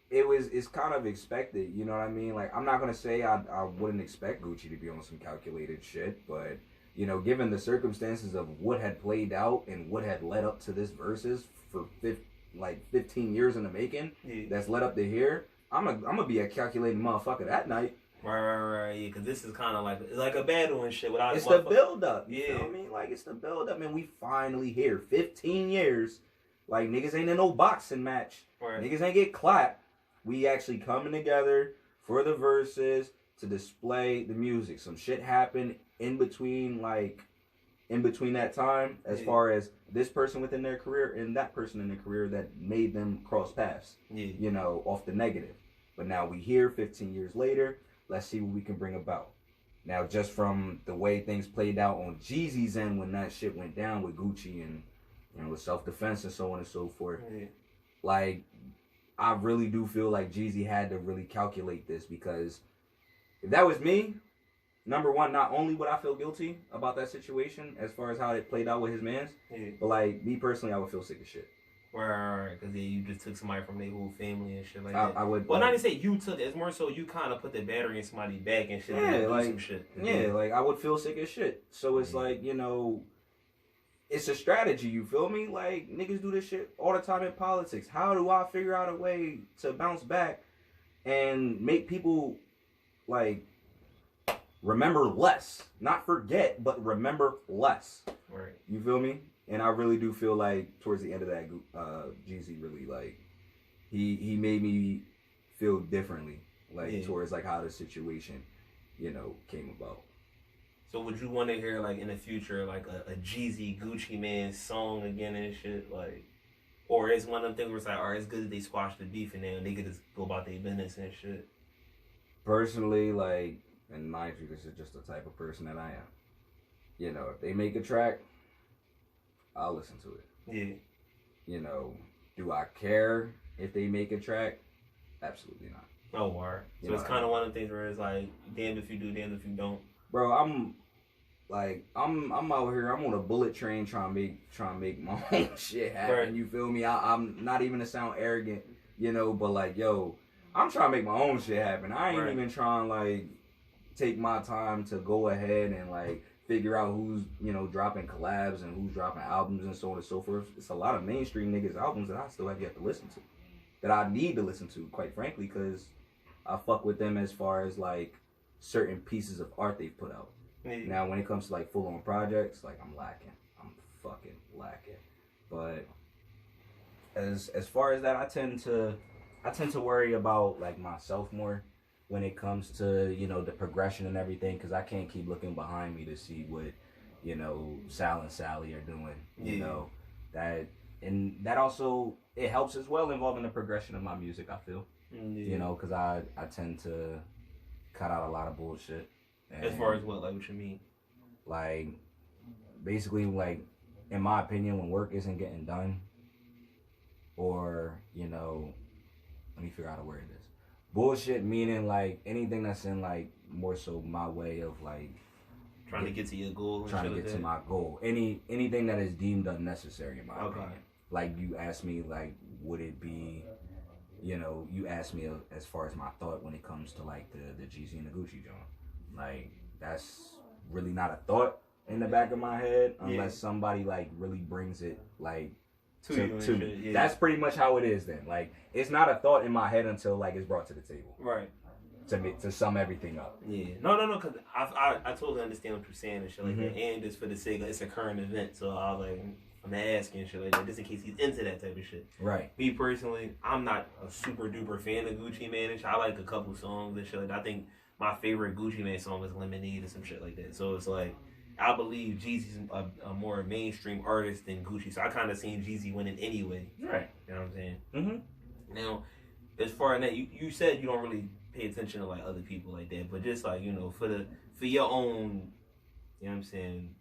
it's kind of expected. You know what I mean? Like, I'm not gonna say I wouldn't expect Gucci to be on some calculated shit, but you know, given the circumstances of what had played out and what had led up to this versus for 15 years in the making, that's led up to here. I'm gonna be a calculating motherfucker that night.
Right, yeah, because this is kind of like a battle and shit. Without
it's the build up. You
know
what I mean? Like, it's the build up, man. We finally here. 15 years. Like, niggas ain't in no boxing match.
Right.
Niggas ain't get clapped. We actually coming together for the verses to display the music. Some shit happened in between that time, as far as this person within their career and that person in their career that made them cross paths.
Yeah.
You know, off the negative. But now we here 15 years later. Let's see what we can bring about. Now, just from the way things played out on Jeezy's end when that shit went down with Gucci and, you know, with self-defense and so on and so forth, like, I really do feel like Jeezy had to really calculate this, because if that was me, number one, not only would I feel guilty about that situation as far as how it played out with his mans, but like, me personally, I would feel sick as shit.
Right, because you just took somebody from their whole family and shit like that.
I would.
Well, not even say you took it. It's more so you kind of put the battery in somebody's back and shit.
Yeah, like
some shit.
Yeah, like I would feel sick as shit. So it's like, you know, it's a strategy. You feel me? Like, niggas do this shit all the time in politics. How do I figure out a way to bounce back and make people like remember less, not forget, but remember less.
Right.
You feel me? And I really do feel like towards the end of that, Jeezy really like he made me feel differently, like towards like how the situation, you know, came about.
So would you want to hear like in the future like a Jeezy Gucci Mane song again and shit, like, or is one of them things where it's like, all right, it's good that they squashed the beef and then they could just go about their business and shit?
Personally, like, and mind you, this is just the type of person that I am. You know, if they make a track, I'll listen to it.
Yeah.
You know, do I care if they make a track? Absolutely not.
Oh, word. So it's kind of one of the things where it's like, damn if you do, damn if you don't.
Bro, I'm out here. I'm on a bullet train trying to make my own shit happen.
Right.
You feel me? I'm not even to sound arrogant, you know, but like, yo, I'm trying to make my own shit happen. I ain't even trying like take my time to go ahead and like figure out who's, you know, dropping collabs and who's dropping albums and so on and so forth. It's a lot of mainstream niggas albums that I still have yet to listen to, that I need to listen to, quite frankly, because I fuck with them as far as like certain pieces of art they've put out. Yeah. Now, when it comes to like full on projects, like I'm lacking. I'm fucking lacking. But as far as that, I tend to worry about like myself more when it comes to, you know, the progression and everything, because I can't keep looking behind me to see what, you know, Sal and Sally are doing. You know, that also, it helps as well involving the progression of my music, I feel. You know, because I tend to cut out a lot of bullshit. And
as far as what you mean?
Like, basically, like, in my opinion, when work isn't getting done, or, you know, let me figure out how to word this. Bullshit meaning, like, anything that's in, like, more so my way of, like,
trying to get to your goal. And
trying to get to my goal. Anything that is deemed unnecessary, in my opinion. Like, you asked me, like, would it be, you know, you asked me as far as my thought when it comes to, like, the Jeezy and the Gucci joint. Like, that's really not a thought in the back of my head unless somebody, like, really brings it, like, to me. Yeah. That's pretty much how it is then. Like, it's not a thought in my head until, like, it's brought to the table.
Right.
To sum everything up.
Yeah. No, because I totally understand what you're saying and shit like that. And just for the sake of, it's a current event, so I was like, I'm asking shit like that just in case he's into that type of shit.
Right.
Me personally, I'm not a super duper fan of Gucci Mane and shit. I like a couple songs and shit like that. I think my favorite Gucci Mane song is Lemonade or some shit like that. So it's like, I believe Jeezy's a more mainstream artist than Gucci. So I kind of seen Jeezy winning anyway.
Right.
You know what I'm saying? Mm-hmm. Now, as far as that, you said you don't really pay attention to like other people like that, but just like, you know, for your own, you know what I'm saying,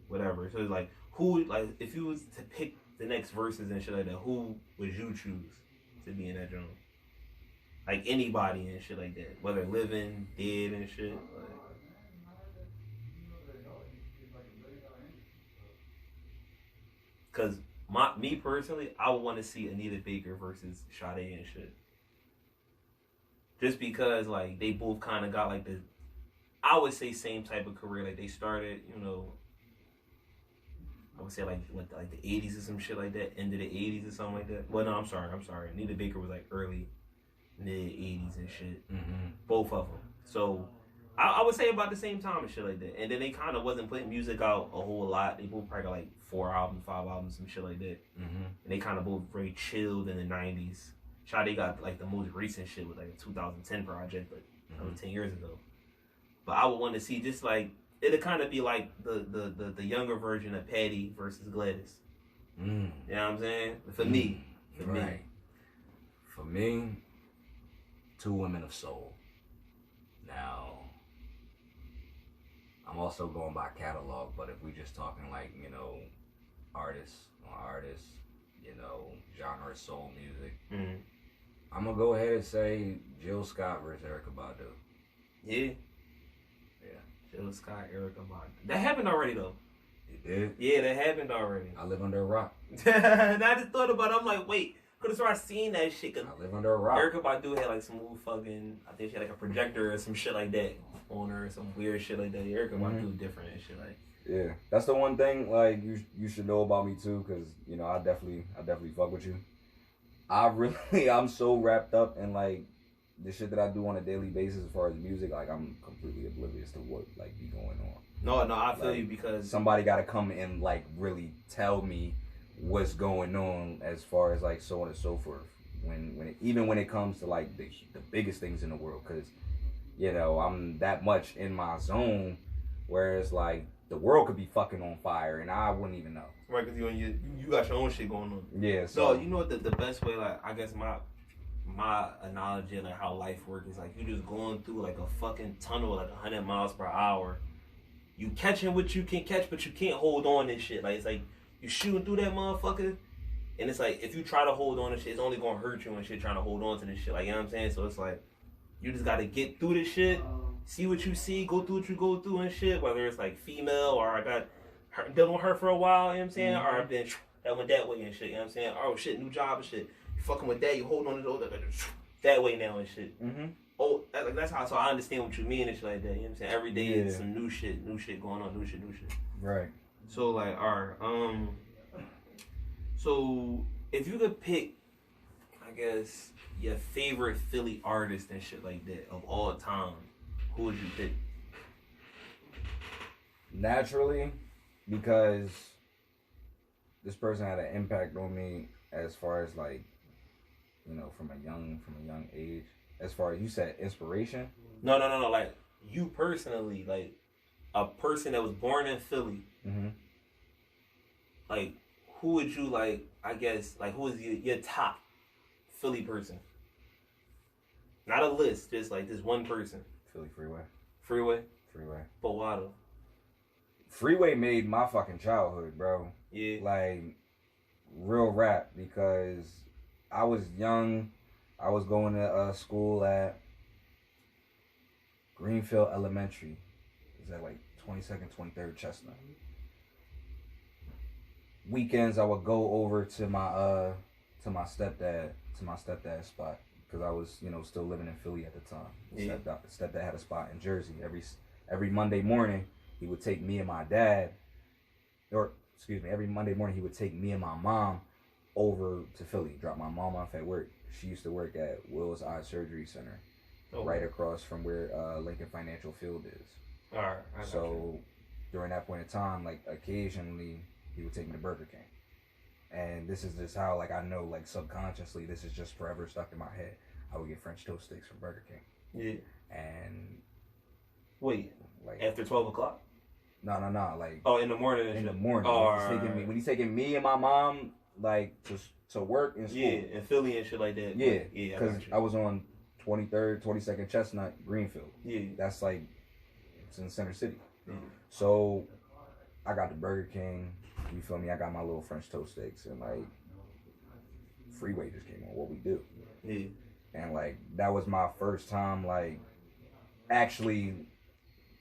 whatever. So it's like, who, like, if you was to pick the next verses and shit like that, who would you choose to be in that genre? Like anybody and shit like that, whether living, dead and shit. Like. Cause me personally, I would want to see Anita Baker versus Sade and shit. Just because like they both kind of got like the, I would say same type of career. Like they started, you know, I would say like the 80s or some shit like that, end of the 80s or something like that. Well, no, I'm sorry. Anita Baker was like early mid 80s and shit. Mm-hmm. Both of them. So I would say about the same time and shit like that. And then they kind of wasn't putting music out a whole lot. They both probably got like 4 albums, 5 albums, some shit like that. Mm-hmm. And they kind of both very chilled in the 90s. Sade got like the most recent shit with like a 2010 project, but that was 10 years ago. But I would want to see just like, it'll kind of be like the younger version of Patty versus Gladys. You know what I'm saying? For me.
For me, 2 women of soul. Now, I'm also going by catalog, but if we just talking like, you know, artists, you know, genre soul music, I'm going to go ahead and say Jill Scott versus Erykah Badu.
Yeah. Jill Scott, Erykah Badu. That happened already, though.
It did?
Yeah, that happened already.
I live under a rock.
And I just thought about it. I'm like, wait. Could have started seeing that shit.
I live under a rock.
Erykah Badu had like some fucking, I think she had like a projector or some shit like that on her, some weird shit like that. Erykah Badu different and shit like.
Yeah, that's the one thing like you should know about me too, because you know I definitely fuck with you. I'm so wrapped up in like the shit that I do on a daily basis as far as music, like I'm completely oblivious to what like be going on.
No, I feel
Like,
you because
somebody got to come and like really tell me what's going on as far as like so on and so forth. Even when it comes to like the biggest things in the world, because you know I'm that much in my zone, whereas like the world could be fucking on fire and I wouldn't even know.
right, because you got your own shit going on.
Yeah.
So you know what the best way, like I guess my analogy of like how life works is like you just going through like a fucking tunnel like 100 miles per hour. You catching what you can catch, but you can't hold on and shit. Like it's like you shooting through that motherfucker, and it's like if you try to hold on to shit, it's only gonna hurt you and shit trying to hold on to this shit. Like you know what I'm saying? So it's like you just gotta get through this shit, see what you see, go through what you go through and shit. Whether it's like female or I got dealing with her for a while, you know what I'm saying? Or I've been that went that way and shit. You know what I'm saying? Oh shit, new job and shit. You fucking with that, you hold on to that way now and shit.
Mm-hmm.
Oh, that's how. So I understand what you mean and shit like that. You know what I'm saying? Every day is some new shit going on, new shit.
Right.
So like, alright, so if you could pick, I guess your favorite Philly artist and shit like that of all time, who would you pick?
Naturally, because this person had an impact on me as far as like, you know, from a young age. As far as you said, inspiration.
No. Like you personally, like a person that was born in Philly.
Mm-hmm.
Like who would you like? I guess like who is your top Philly person? Not a list, just like this one person.
Philly Freeway.
Freeway.
But
why though?
Freeway made my fucking childhood, bro.
Yeah.
Like real rap, because I was young. I was going to school at Greenfield Elementary. Is that like 22nd, 23rd Chestnut? Weekends I would go over to my stepdad's spot, because I was, you know, still living in Philly at the time.
Yeah.
Stepdad had a spot in Jersey. Every Monday morning he would take me and my dad, every Monday morning he would take me and my mom over to Philly, drop my mom off at work. She used to work at Will's Eye Surgery Center, right across from where Lincoln Financial Field is.
All right.
So during that point in time, like occasionally he would take me to Burger King. And this is just how, like, I know, like, subconsciously, this is just forever stuck in my head. I would get French toast sticks from Burger King.
Yeah.
And
wait,
like
after 12 o'clock?
No, like
in the morning.
In the morning.
Oh,
when he's taking me and my mom like to work and school.
Yeah, in Philly and shit like that.
Yeah,
because
I was on 23rd, 22nd Chestnut, Greenfield.
Yeah,
that's like it's in Center City.
Yeah.
So I got the Burger King. You feel me? I got my little French toast sticks, and like Freeway just came on. What we do?
Yeah,
and like that was my first time like actually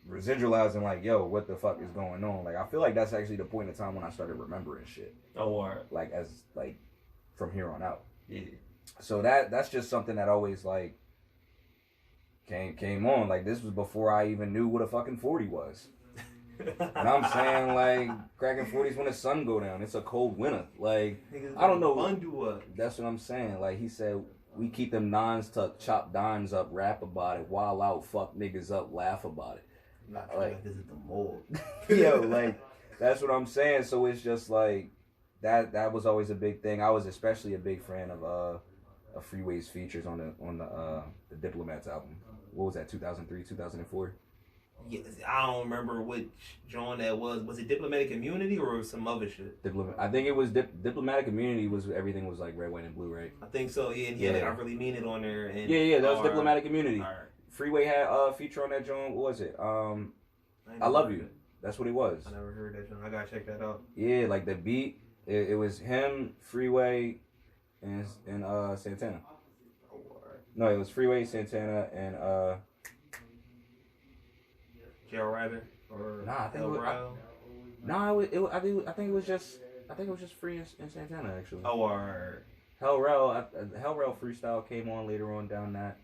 residualizing like, yo, what the fuck is going on? Like I feel like that's actually the point in time when I started remembering shit.
Oh, all right.
Like as like from here on out.
Yeah.
So that's just something that always like came on. Like this was before I even knew what a fucking 40 was. And I'm saying like cracking 40s when the sun go down. It's a cold winter. Like I don't know. That's what I'm saying. Like he said, we keep them nines tucked, chop dimes up, rap about it, wild out, fuck niggas up, laugh about it.
Like this is the mold.
Yo, like that's what I'm saying. So it's just like that was always a big thing. I was especially a big fan of Freeway's features on the Diplomats album. What was that? 2003, 2004.
Yeah, I don't remember which joint that was. Was it Diplomatic Immunity or some other shit?
I think it was Diplomatic Immunity. Was everything was like red, white, and blue, right?
I think so. Yeah, and yeah, like, I really mean it on there. And
yeah, that was Diplomatic Immunity.
All right.
Freeway had a feature on that joint. What was it? I Love You. That's what it was.
I never heard that joint. I gotta check that out.
Yeah, like the beat. It was him, Freeway, and Santana.
Oh, all right.
No, it was Freeway, Santana, and
J.R. Rabbit or
nah, I think I think it was just Free and Santana actually.
Oh, all right.
Hellrail freestyle came on later on down that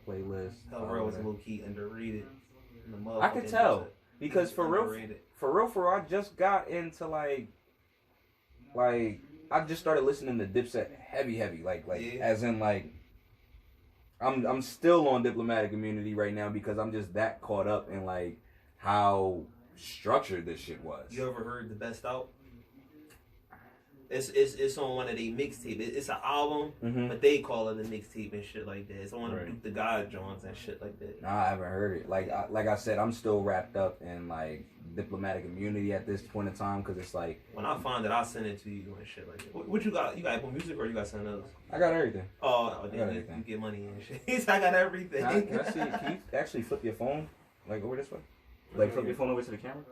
playlist.
Hellrail was a low key underrated.
I could tell because for real, I just got into like I just started listening to Dipset heavy, like yeah. As in like I'm still on diplomatic immunity right now because I'm just that caught up in like how structured this shit was.
You ever heard the Best Out? It's on one of the mixtape. It's an album, but they call it a mixtape and shit like that. It's on Duke the God Jones and shit like that.
Nah, I haven't heard it. Like I said, I'm still wrapped up in like diplomatic immunity at this point in time because it's like
when I find it, I'll send it to you and shit like that. What you got? You got Apple Music or you got something else?
I got everything.
Oh, then you get money and shit. I got everything.
Can I see? Can you actually flip your phone like over this way? Like flip your phone over to the camera?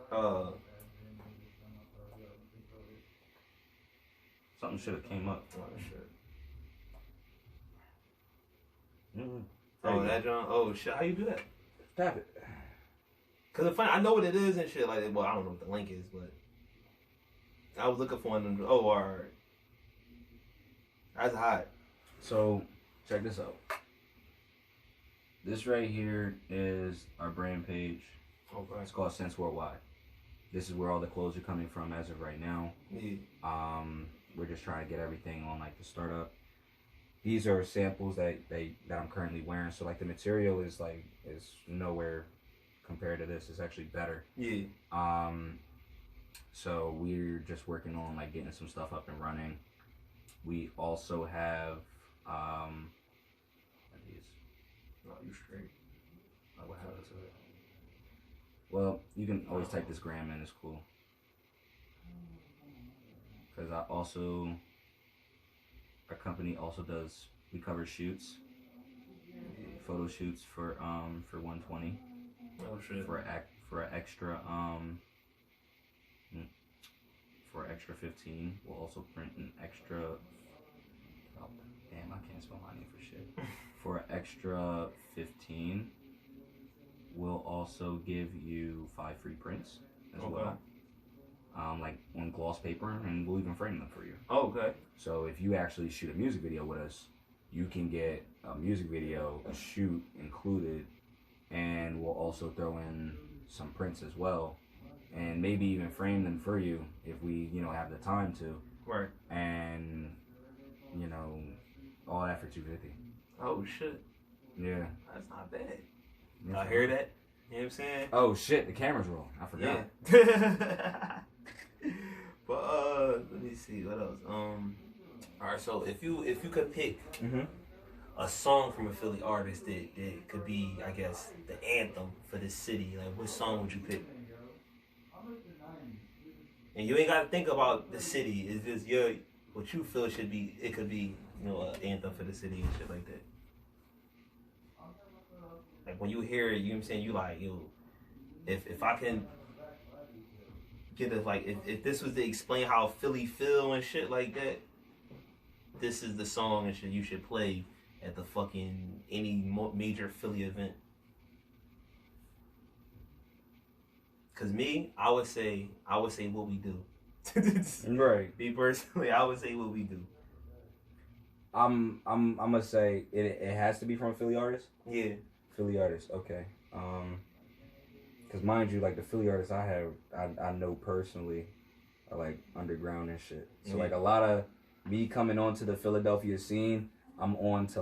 Something should have came up.
Oh shit.
Mm-hmm.
Oh that John. Oh shit. How you do that?
Tap it.
Cause it's funny. I know what it is and shit like that. Well, I don't know what the link is, but I was looking for one of them. Oh, alright. That's hot.
So check this out. This right here is our brand page.
Okay.
It's called Sense Worldwide. This is where all the clothes are coming from as of right now.
Yeah.
We're just trying to get everything on like the startup. These are samples that I'm currently wearing. So like the material is nowhere compared to this. It's actually better.
Yeah.
So we're just working on like getting some stuff up and running. We also have these.
No, you straight.
What happened to it? Well, you can always type this gram in. It's cool. Because our company also we cover shoots, photo shoots for 120.
Oh shit.
For extra 15. We'll also print an extra. Oh damn! I can't spell my name for shit. For extra 15, we'll also give you 5 free prints as well. Like on gloss paper, and we'll even frame them for you.
Oh, okay.
So if you actually shoot a music video with us, you can get a music video, a shoot included, and we'll also throw in some prints as well, and maybe even frame them for you if we, have the time to.
Right.
And, all that for $250.
Oh shit.
Yeah.
That's not bad. I hear that. You know what I'm saying?
Oh shit, the camera's rolling. I forgot.
Yeah. But let me see what else. Alright, so if you could pick a song from a Philly artist that could be, I guess, the anthem for the city, like what song would you pick? And you ain't gotta think about the city. It's just what you feel should be. It could be, an anthem for the city and shit like that. Like when you hear it, you know what I'm saying, you like, if I can get it, like if this was to explain how Philly feel and shit like that, this is the song and shit you should play at the fucking any major Philly event. Cause me, I would say What We Do.
Right.
Me personally, I would say What We Do.
I'm gonna say it has to be from a Philly artist.
Yeah.
Philly artist, okay. Cause mind you, like the Philly artists I know personally are like underground and shit. So like a lot of me coming onto the Philadelphia scene, I'm on to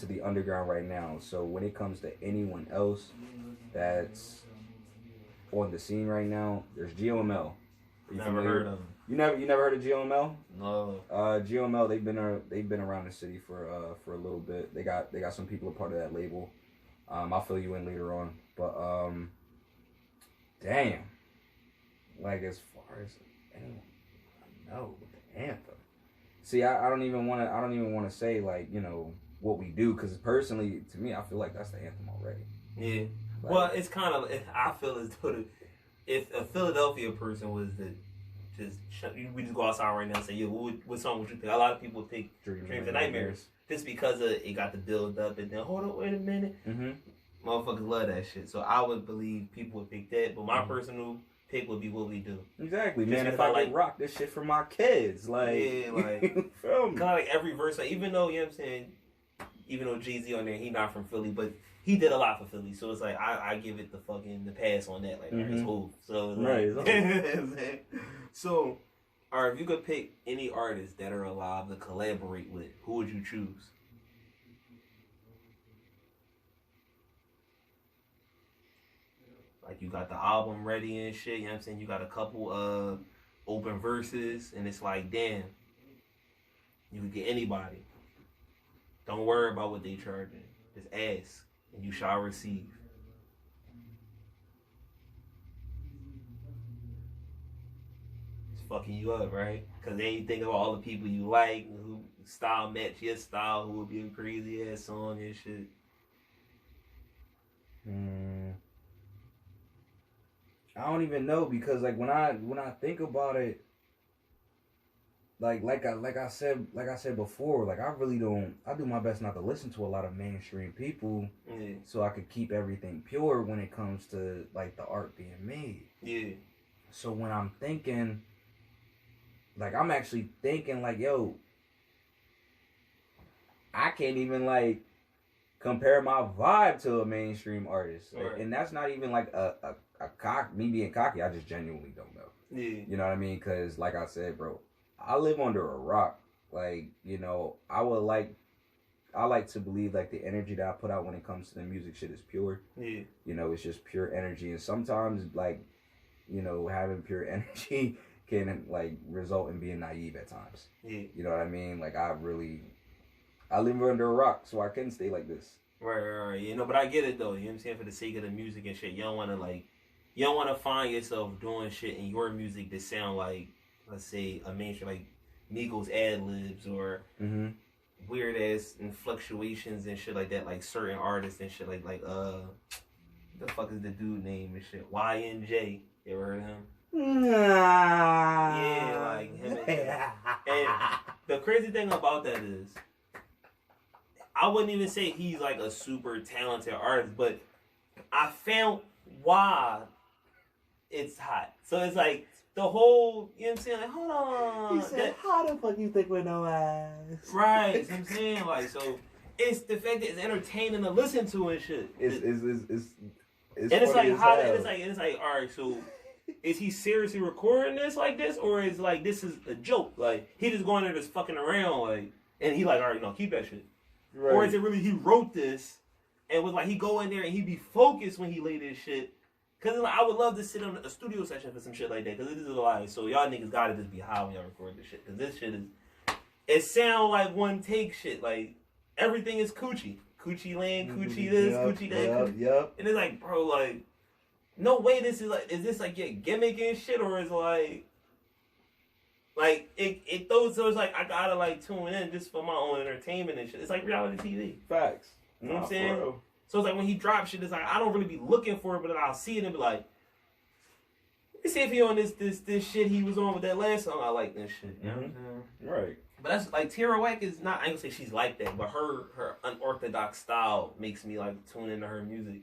the underground right now. So when it comes to anyone else that's on the scene right now, there's GOML.
Never heard of them.
You never heard of GOML?
No.
GOML, they've been around the city for a little bit. They got some people a part of that label. I'll fill you in later on. But damn. Like as far as anyone I know with the anthem. See, I don't even want to say like, What We Do, because personally to me I feel like that's the anthem already.
Yeah.
Like,
well, it's kind of, I feel as though if a Philadelphia person was to we just go outside right now and say, what song would you pick? A lot of people pick Dreams and Nightmares just because it got the build up and then hold on, wait a minute. Motherfuckers love that shit. So I would believe people would pick that, but my personal pick would be What We Do.
Exactly, man. If I could rock this shit for my kids, like,
yeah, like,
feel me?
Kind of like every verse, like, even though, you know what I'm saying, even though Jay-Z on there, he not from Philly, but he did a lot for Philly, so it's like I give it the pass on that, like it's cool. So it's like, so, alright, if you could pick any artist that are alive to collaborate with, who would you choose? Like you got the album ready and shit, you know what I'm saying? You got a couple open verses, and it's like, damn, you can get anybody. Don't worry about what they charging. Just ask, and you shall receive. It's fucking you up, right? Because then you think of all the people you like, who style match your style, who would be a crazy ass song and shit.
I don't even know, because like when I think about it, like I said before, like I do my best not to listen to a lot of mainstream people, so I could keep everything pure when it comes to like the art being made.
Yeah.
So when I'm thinking, like I'm actually thinking like, yo, I can't even like compare my vibe to a mainstream artist,
right.
And that's not even like me being cocky. I just genuinely don't know.
Yeah.
You know what I mean? Because like I said, bro, I live under a rock. Like, you know, I like to believe like the energy that I put out when it comes to the music shit is pure.
Yeah.
You know, it's just pure energy, and sometimes like, you know, having pure energy can like result in being naive at times.
Yeah.
You know what I mean? Like I live under a rock, so I can stay like this.
Right. You know, but I get it though. You know what I'm saying? For the sake of the music and shit, you don't want to find yourself doing shit in your music that sound like, let's say, a mainstream, like Migos ad libs or weird ass fluctuations and shit like that, like certain artists and shit like the fuck is the dude name and shit? YNJ. You ever heard of him? Yeah, like him. And the crazy thing about that is, I wouldn't even say he's like a super talented artist, but I found why it's hot. So it's like the whole, you know what I'm saying? Like, hold on.
He said, how the fuck you think with no ass?
Right, you know what I'm saying? Like, so it's the fact that it's entertaining to listen to and shit.
It's
and it's like, how, and it's like, all right, so is he seriously recording this like this, or is like this is a joke? Like he just going there just fucking around, like, and he like, all right, no, keep that shit. Right. Or is it really he wrote this and was like he go in there and he be focused when he lay this shit? Cause like, I would love to sit on a studio session for some shit like that. Cause it is a lie. So y'all niggas gotta just be high when y'all record this shit. Cause this shit is, it sound like one take shit. Like everything is coochie. Coochie land, coochie this, coochie that.
Yep.
And it's like, bro, like, no way this is like, is this like your gimmick and shit, or is like it throws, so it's like I gotta like tune in just for my own entertainment and shit. It's like reality TV.
Facts.
You know what I'm saying? So it's like when he drops shit, it's like I don't really be looking for it, but then I'll see it and be like, let me see if he on this shit he was on with that last song. I like this shit. You know what I'm saying?
Right.
But that's like Tierra Whack is not, I ain't gonna say she's like that, but her unorthodox style makes me like tune into her music.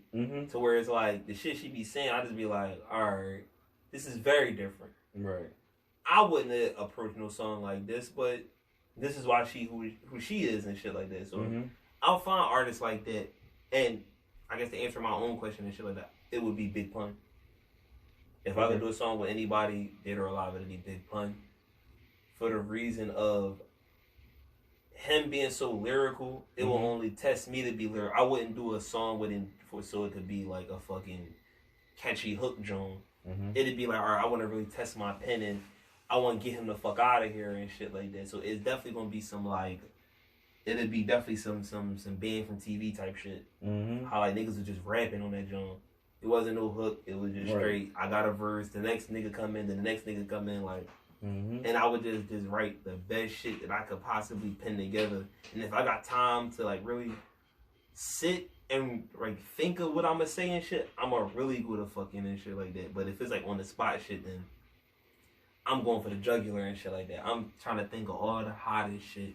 To where it's like the shit she be saying, I just be like, alright, this is very different.
Right.
I wouldn't have approached no song like this, but this is why she who she is and shit like that. So I'll find artists like that, and I guess to answer my own question and shit like that, it would be Big Pun. If I could do a song with anybody, dead or alive, it'd be Big Pun. For the reason of him being so lyrical, it will only test me to be lyrical. I wouldn't do a song with him so it could be like a fucking catchy hook joint. It'd be like, all right, I want to really test my pen and I want to get him the fuck out of here and shit like that. So it's definitely gonna be some like, it'd be definitely some band from TV type shit. How like niggas was just rapping on that joint. It wasn't no hook. It was just straight. I got a verse. The next nigga come in. Then the next nigga come in. Like, and I would just write the best shit that I could possibly pen together. And if I got time to like really sit and like think of what I'm gonna say and shit, I'm gonna really go to fucking and shit like that. But if it's like on the spot shit, then I'm going for the jugular and shit like that. I'm trying to think of all the hottest shit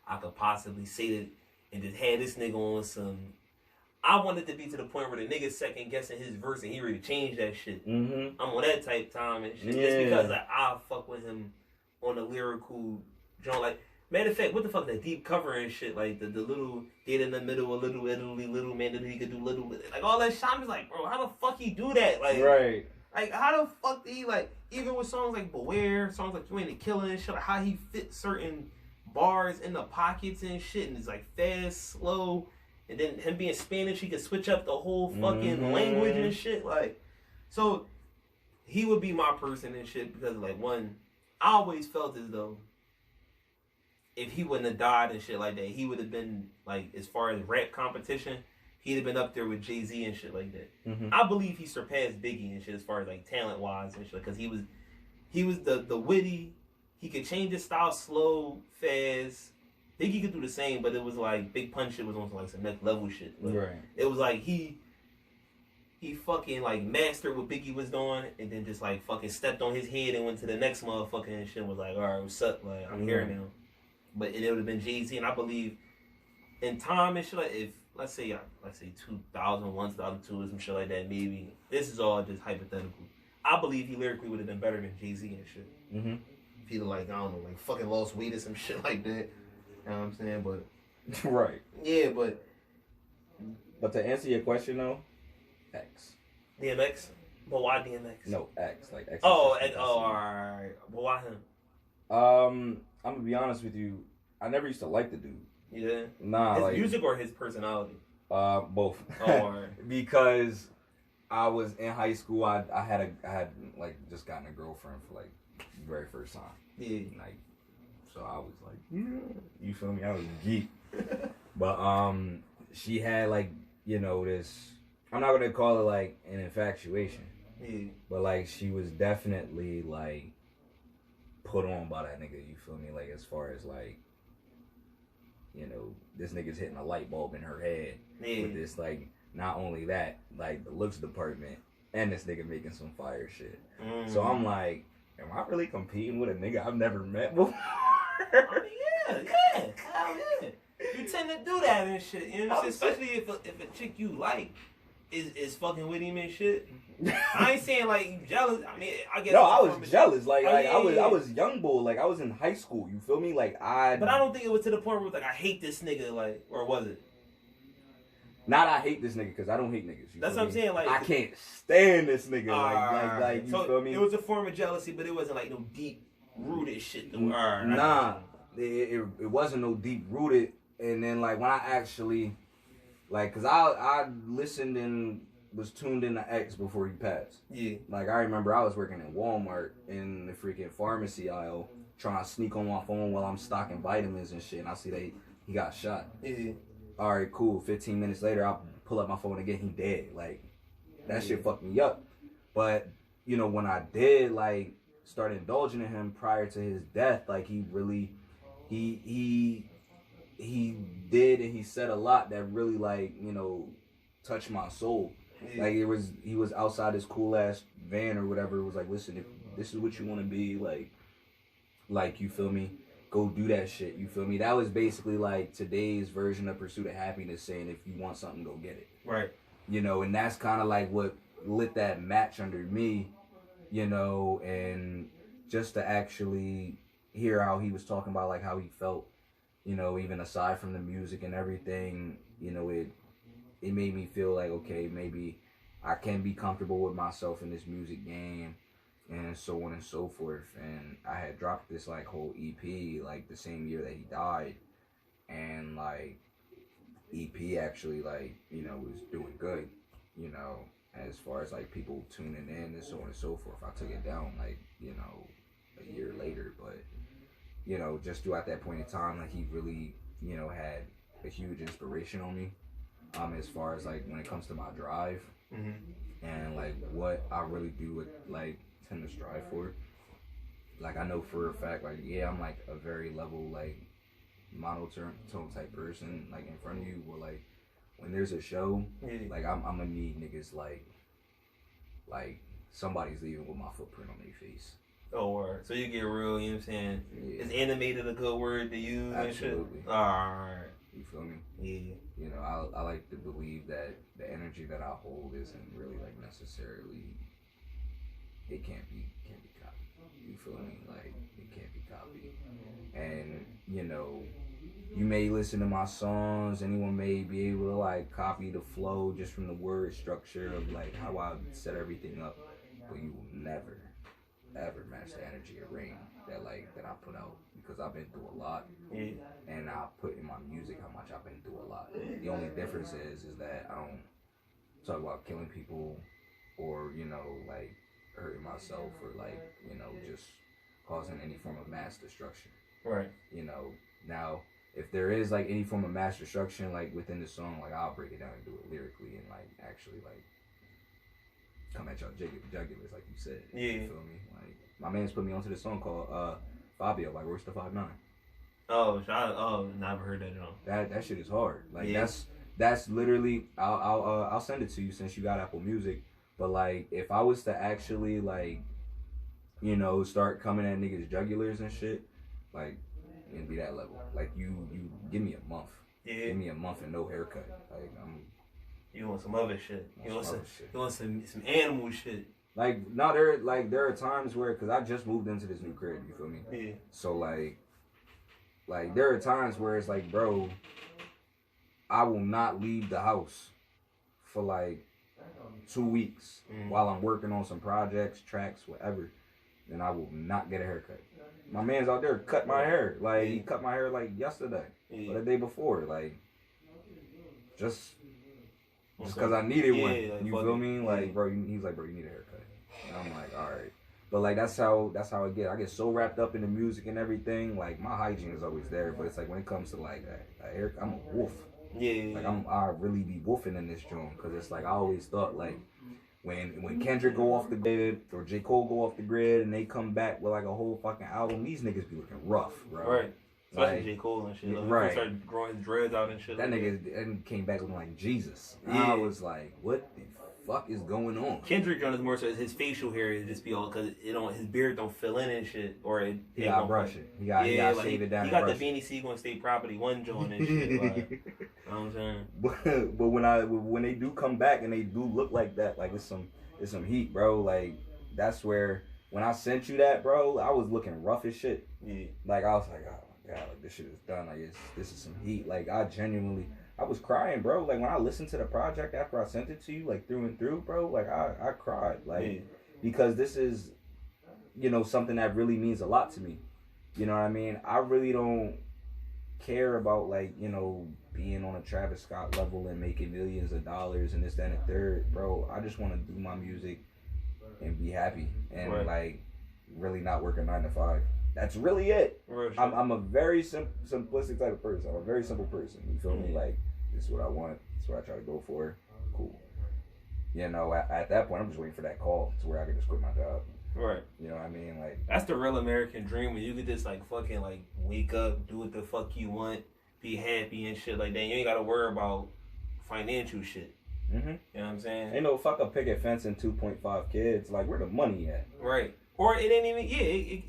I could possibly say that and just had this nigga on some. I wanted to be to the point where the nigga second guessing his verse and he really changed that shit. I'm on that type time and shit. Just because like, I fuck with him on the lyrical joint. Like, matter of fact, what the fuck, that deep cover and shit, like the little get in the middle, a little Italy, little man that he could do little, like all that shit. I'm just like, bro, how the fuck he do that? Like,
right.
Like, how the fuck did he, like, even with songs like Beware, songs like You Ain't a Killer and shit, like how he fit certain bars in the pockets and shit, and it's like fast, slow, and then him being Spanish, he could switch up the whole fucking language and shit. Like, So he would be my person and shit because like one, I always felt as though if he wouldn't have died and shit like that, he would have been like as far as rap competition, he'd have been up there with Jay-Z and shit like that.
Mm-hmm.
I believe he surpassed Biggie and shit as far as like talent wise and shit because he was the witty. He could change his style slow, fast. Biggie could do the same, but it was like Big Pun shit was on like some next level shit. But
Right.
it was like he fucking like mastered what Biggie was doing and then just like fucking stepped on his head and went to the next motherfucker and shit was like, alright, what's up? Like I'm here now. But it would have been Jay-Z, and I believe in time and shit like if let's say 2001, 2002 or some shit like that, maybe this is all just hypothetical. I believe he lyrically would have been better than Jay-Z and shit.
Mm-hmm.
If he'd like, I don't know, like fucking lost weight or some shit like that. You know what I'm saying? But
Right.
yeah, but
to answer your question though, X.
DMX? But why DMX?
No, X. Like X.
Alright. But why him?
I'm gonna be honest with you. I never used to like the dude.
Yeah.
Nah,
His
like
music or his personality?
both.
Alright.
Because I was in high school. I had like just gotten a girlfriend for like the very first time.
Yeah.
Like, so I was like, yeah, you feel me? I was a geek. But she had like, you know, this. I'm not gonna call it like an infatuation.
Yeah.
But like she was definitely like put on by that nigga, you feel me? Like as far as like, you know, this nigga's hitting a light bulb in her head with this like not only that, like the looks department and this nigga making some fire shit. So I'm like, am I really competing with a nigga I've never met before?
Hell yeah. You tend to do that and shit, you know what I'm saying? Especially if a chick you like is fucking with him and shit. I ain't saying like you jealous. I mean, I guess.
No, I was jealous. Like,
Oh, yeah,
I was young bull. Like I was in high school. You feel me? Like
But I don't think it was to the point where it was like I hate this nigga. Like, or was it?
Not I hate this nigga because I don't hate niggas.
That's what I'm saying. Like
I can't stand this nigga. Like you
so
feel me?
It was a form of jealousy, but it wasn't like no deep rooted shit.
Nah, it wasn't no deep rooted. And then like when I actually like, cause I listened and was tuned into X before he passed.
Yeah.
Like I remember I was working in Walmart in the freaking pharmacy aisle trying to sneak on my phone while I'm stocking vitamins and shit. And I see that he got shot.
Yeah.
All right, cool. 15 minutes later, I'll pull up my phone again. He dead. Like that shit fucked me up. But you know when I did like start indulging in him prior to his death, like he really he did and he said a lot that really like, you know, touched my soul. Yeah. Like he was outside his cool ass van or whatever. It was like, listen, if this is what you want to be, like you feel me, go do that shit. You feel me? That was basically like today's version of Pursuit of Happiness, saying if you want something, go get it.
Right.
You know, and that's kind of like what lit that match under me. You know, and just to actually hear how he was talking about like how he felt. You know, even aside from the music and everything, you know, it made me feel like, okay, maybe I can be comfortable with myself in this music game and so on and so forth. And I had dropped this like whole EP like the same year that he died. And like EP actually like, you know, was doing good, you know, as far as like people tuning in and so on and so forth. I took it down like, you know, a year later, but you know, just throughout that point in time, like he really, you know, had a huge inspiration on me. As far as like when it comes to my drive and like what I really do like tend to strive for. Like I know for a fact, like yeah, I'm like a very level like monotone type person. Like in front of you, where like when there's a show, like I'm gonna need niggas like somebody's leaving with my footprint on their face.
Oh, word. So you get real, you know what I'm saying?
Yeah.
Is animated a good word to use?
Absolutely.
Alright.
You feel me?
Yeah.
You know, I like to believe that the energy that I hold isn't really like necessarily, it can't be copied. You feel me? Like it can't be copied. And you know, you may listen to my songs, anyone may be able to like copy the flow just from the word structure of like how I set everything up, but you will never ever match the energy of Rain that I put out, because I've been through a lot, and I put in my music how much I've been through a lot. The only difference is that I don't talk about killing people or, you know, like hurting myself or like, you know, just causing any form of mass destruction.
Right.
You know, now if there is like any form of mass destruction like within the song, like I'll break it down and do it lyrically and like actually like come at y'all jugulars like you said.
Yeah.
You feel me? Like my man's put me onto this song called Fabio by Royce da 5'9".
Never heard that song.
That shit is hard. Like
Yeah.
that's literally I'll send it to you since you got Apple Music. But like if I was to actually like, you know, start coming at niggas jugulars and shit, like it'd be that level. Like you give me a month.
Yeah.
Give me a month and no haircut. Like
You want some other shit. You want
other shit.
some animal shit.
Like no, there are times where, cause I just moved into this new crib. You feel me?
Yeah.
So like there are times where it's like, bro, I will not leave the house for like 2 weeks while I'm working on some projects, tracks, whatever. Then I will not get a haircut. My man's out there cut my hair. Like he cut my hair like yesterday or the day before. Like just because I needed one.
Like,
you feel me? Like bro, he's like, bro, you need a haircut. And I'm like, all right. But like that's how I get. I get so wrapped up in the music and everything. Like my hygiene is always there, but it's like when it comes to like a hair, I'm a wolf.
Yeah.
Like I really be wolfing in this joint because it's like I always thought like when Kendrick go off the grid or J. Cole go off the grid and they come back with like a whole fucking album, these niggas be looking rough, bro.
Right. Especially
Like,
J. Cole and shit. Like,
right.
He started growing his dreads out and shit.
That
like
nigga came back looking like Jesus.
Yeah.
I was like, what the fuck is going on?
Kendrick Jones is more so his facial hair is just be all because his beard don't fill in and shit, or
He got brush it. He got shave it down.
He got the Beanie Siegel and State Property one joint and shit. Like, you know what I'm saying?
But when they do come back and they do look like that, like it's some heat, bro. Like that's where when I sent you that, bro, I was looking rough as shit.
Yeah.
Like I was like, oh my god, like this shit is done. Like this is some heat. Like I was crying, bro. Like when I listened to the project after I sent it to you, like through and through, bro. Like I cried, like because this is, you know, something that really means a lot to me. You know what I mean? I really don't care about like, you know, being on a Travis Scott level and making millions of dollars and this, that, and the third, bro. I just want to do my music and be happy and like really not work a 9 to 5. That's really it. I'm a very simplistic type of person. I'm a very simple person. You feel me? Like this is what I want. This is what I try to go for. Cool. You know, at that point, I'm just waiting for that call to where I can just quit my job.
Right.
You know what I mean? Like
that's the real American dream when you could just like fucking like wake up, do what the fuck you want, be happy and shit like that. You ain't gotta worry about financial shit.
Mm-hmm.
You know what I'm saying?
Ain't no fuck a picket fence and 2.5 kids. Like where the money at? Right.
Or it ain't even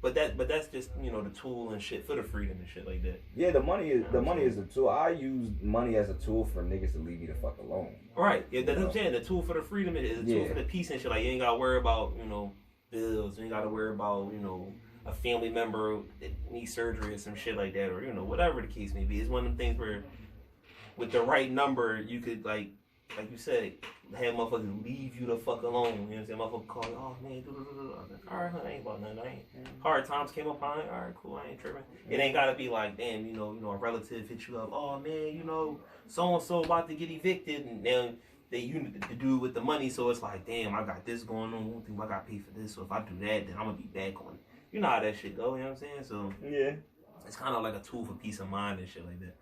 but that's just, you know, the tool and shit for the freedom and shit like that.
Yeah, the money is the tool. I use money as a tool for niggas to leave me the fuck alone.
Right. Yeah, that's what I'm saying. The tool for the freedom is a tool for the peace and shit. Like you ain't gotta worry about, you know, bills. You ain't gotta worry about, you know, a family member that needs surgery or some shit like that, or you know, whatever the case may be. It's one of them things where with the right number you could like you said, have motherfuckers leave you the fuck alone. You know what I'm saying? Motherfucker call you, oh man, alright, I ain't about nothing. Hard times came upon it. Alright, cool, I ain't tripping. It ain't gotta be like, damn, you know, a relative hit you up. Oh man, you know, so and so about to get evicted, and then you need to do with the money. So it's like, damn, I got this going on. I gotta pay for this. So if I do that, then I'm gonna be back on it. You know how that shit go. You know what I'm saying? So
yeah,
it's kind of like a tool for peace of mind and shit like that.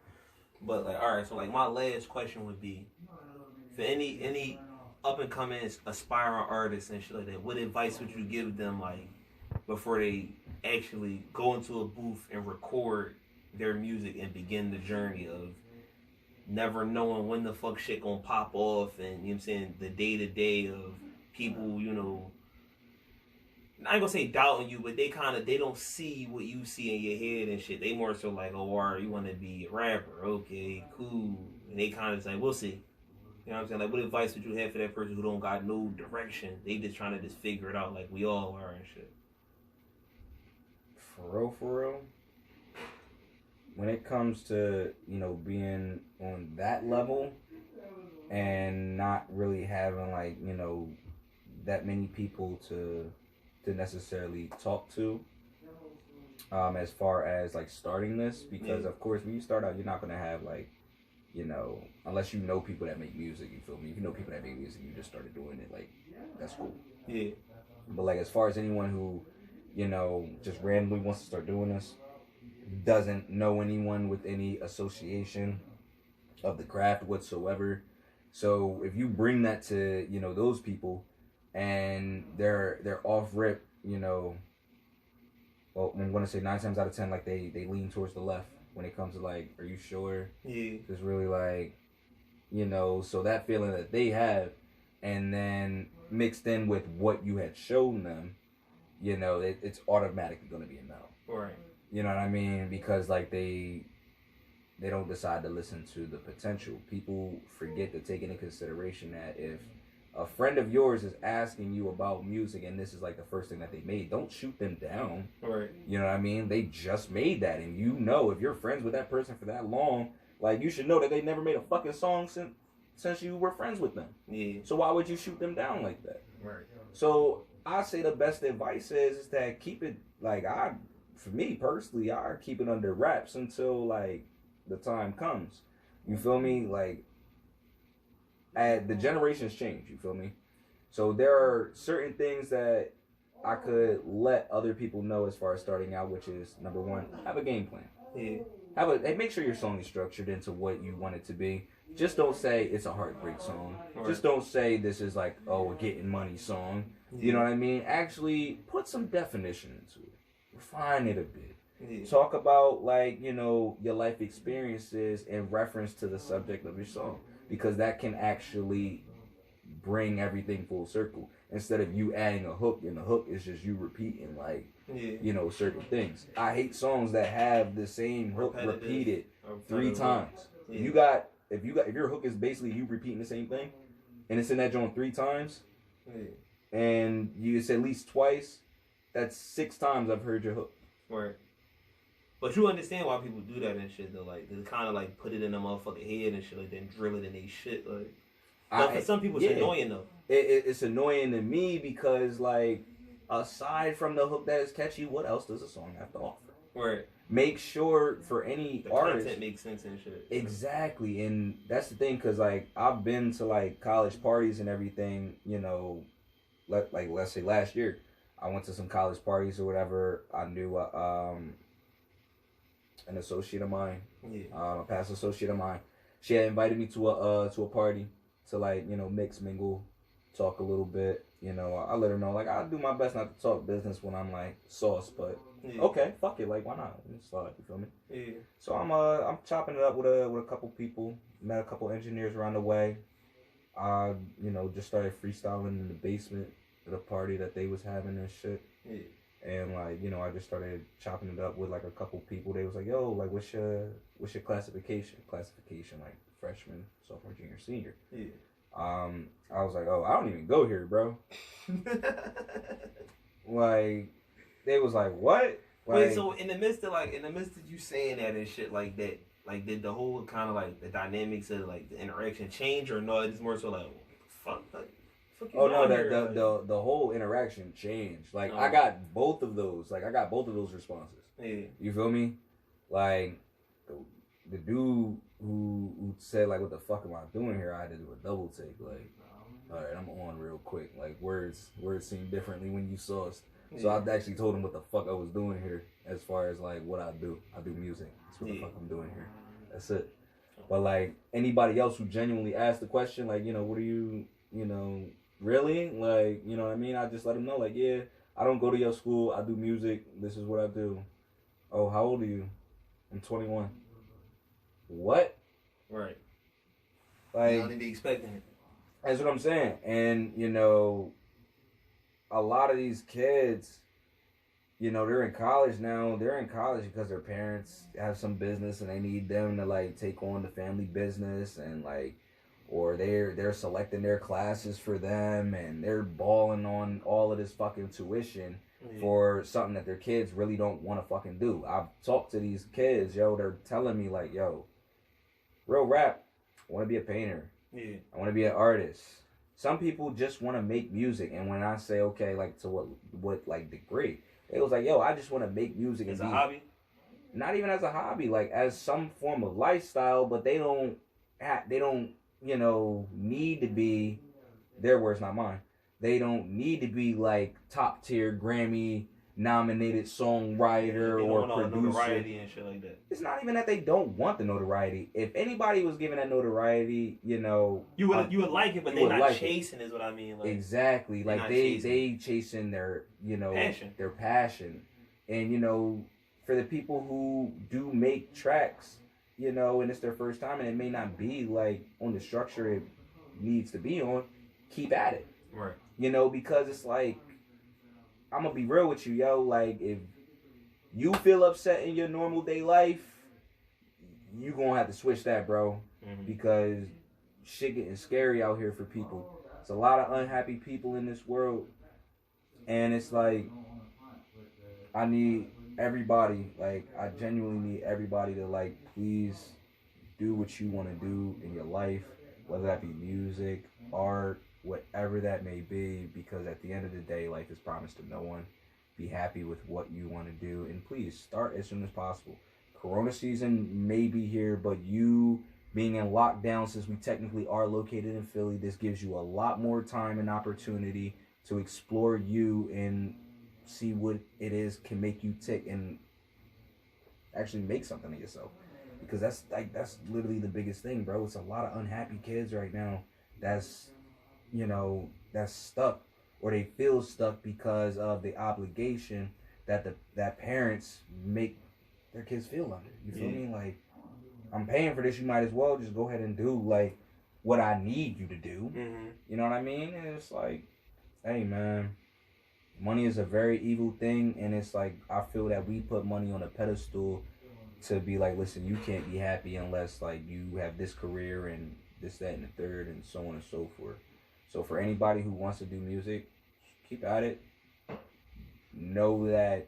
But like, alright, so like my last question would be, for any up and coming aspiring artists and shit like that, what advice would you give them like before they actually go into a booth and record their music and begin the journey of never knowing when the fuck shit gonna pop off, and you know what I'm saying, the day to day of people, you know, I ain't gonna say doubting you, but they don't see what you see in your head and shit. They more so like, oh, alright, you wanna be a rapper, okay, cool. And they kinda just like, we'll see. You know what I'm saying? Like, what advice would you have for that person who don't got no direction? They just trying to just figure it out like we all are and shit.
For real. When it comes to, you know, being on that level and not really having like, you know, that many people to necessarily talk to, as far as like starting this, because of course when you start out, you're not gonna have like, you know, unless you know people that make music, you feel me? If you know people that make music, you just started doing it, like, that's cool.
Yeah.
But, like, as far as anyone who, you know, just randomly wants to start doing this, doesn't know anyone with any association of the craft whatsoever. So if you bring that to, you know, those people and they're off rip, you know, well, I'm going to say 9 times out of 10, like, they lean towards the left when it comes to, like, are you sure?
Yeah.
It's really like, you know, so that feeling that they have, and then mixed in with what you had shown them, you know, it's automatically going to be a no.
Right.
You know what I mean? Because, like, they don't decide to listen to the potential. People forget to take into consideration that if a friend of yours is asking you about music and this is like the first thing that they made, don't shoot them down.
Right.
You know what I mean? They just made that, and you know, if you're friends with that person for that long, like, you should know that they never made a fucking song since you were friends with them.
Yeah.
So why would you shoot them down like that?
Right.
So I say the best advice is that keep it, like, for me personally, I keep it under wraps until, like, the time comes. You feel me? Like, the generations change, you feel me? So there are certain things that I could let other people know as far as starting out, which is, number one, have a game plan.
Yeah.
Make sure your song is structured into what you want it to be. Just don't say it's a heartbreak song.
Right.
Just don't say this is like, oh, a getting money song. You know what I mean? Actually, put some definition into it. Refine it a bit.
Yeah.
Talk about, like, you know, your life experiences in reference to the subject of your song, because that can actually bring everything full circle instead of you adding a hook, and the hook is just you repeating, like,
Yeah.
you know, certain things. I hate songs that have the same hook
Repetitive.
repeated 3 times.
Yeah.
If your hook is basically you repeating the same thing and it's in that joint 3 times,
Yeah.
and you say at least twice, that's 6 times I've heard your hook.
Right. But you understand why people do that and shit though, like they kind of like put it in a motherfucking head and shit, like then drill it in they shit, like. But for some people, it's annoying though.
It's annoying to me because, like, aside from the hook that is catchy, what else does a song have to offer?
Right.
Make sure for any
The
artist,
content makes sense and shit.
exactly, and that's the thing, because, like, I've been to, like, college parties and everything, you know, let's say last year, I went to some college parties or whatever. I knew an associate of mine,
Yeah.
a past associate of mine. She had invited me to a party to, like, you know, mix, mingle, talk a little bit. You know, I let her know, like, I do my best not to talk business when I'm, like, sauce, but
Yeah.
okay, fuck it, like, why not? It's slide, you feel me?
Yeah.
So I'm chopping it up with a couple people. Met a couple engineers around the way. You know, just started freestyling in the basement at a party that they was having and shit.
Yeah.
And, like, you know, I just started chopping it up with, like, a couple people. They was like, yo, like, what's your classification? Classification, like, freshman, sophomore, junior, senior.
Yeah.
I was like, oh, I don't even go here, bro. Like, they was like, what? Like,
Wait, so in the midst of you saying that and shit like that, like did the whole kind of like the dynamics of like the interaction change, or no? It's more so like, fuck, like, fuck you
oh no,
doing here?
the whole interaction changed. Like,
Oh.
I got both of those. Like, I got both of those responses.
Yeah.
You feel me? Like, the dude who said, like, what the fuck am I doing here? I had to do a double take. Like, all right, I'm on real quick. Like, words seem differently when you saw us. So I actually told him what the fuck I was doing here, as far as, like, what I do. I do music. That's what the fuck I'm doing here. That's it. But, like, anybody else who genuinely asked the question, like, you know, what are you know, really? Like, you know what I mean? I just let them know, like, yeah, I don't go to your school. I do music. This is what I do. Oh, how old are you? I'm 21. What?
Right.
Like,
You don't even be expecting it.
that's what I'm saying. And, you know, a lot of these kids, you know, they're in college now. They're in college because their parents have some business and they need them to, like, take on the family business, and, like, or they're selecting their classes for them, and they're balling on all of this fucking tuition for something that their kids really don't want to fucking do. I've talked to these kids, yo, they're telling me, like, yo, real rap, I want to be a painter.
Yeah.
I want to be an artist. Some people just want to make music, and when I say, okay, like, to what like degree, it was like, yo, I just want to make music
As
and
a
be,
hobby.
not even as a hobby, like as some form of lifestyle, but they don't need to be, their words, not mine. They don't need to be like top tier Grammy nominated songwriter or producer.
Notoriety and shit like that.
It's not even that they don't want the notoriety. If anybody was given that notoriety, you would
like it, but they're not chasing. Is what I mean. Like,
exactly. Like they chasing their
passion.
Their passion, and for the people who do make tracks, and it's their first time, and it may not be like on the structure it needs to be on, keep at it.
Right.
Because it's like, I'm gonna be real with you, yo. Like, if you feel upset in your normal day life, you gonna have to switch that, bro.
Mm-hmm.
Because shit getting scary out here for people. It's a lot of unhappy people in this world, and it's like, I need everybody. Like, I genuinely need everybody to, like, please do what you want to do in your life, whether that be music, art, whatever that may be, because at the end of the day, life is promised to no one. Be happy with what you want to do, and please start as soon as possible. Corona season may be here, but you being in lockdown, since we technically are located in Philly, this gives you a lot more time and opportunity to explore you and see what it is can make you tick and actually make something of yourself. Because that's literally the biggest thing, bro. It's a lot of unhappy kids right now that's stuck, or they feel stuck because of the obligation that parents make their kids feel under. You feel me? Like, I'm paying for this, you might as well just go ahead and do like what I need you to do.
Mm-hmm.
You know what I mean? And it's like, hey man, money is a very evil thing, and it's like, I feel that we put money on a pedestal to be like, listen, you can't be happy unless like you have this career and this, that, and the third, and so on and so forth. So for anybody who wants to do music, keep at it. Know that,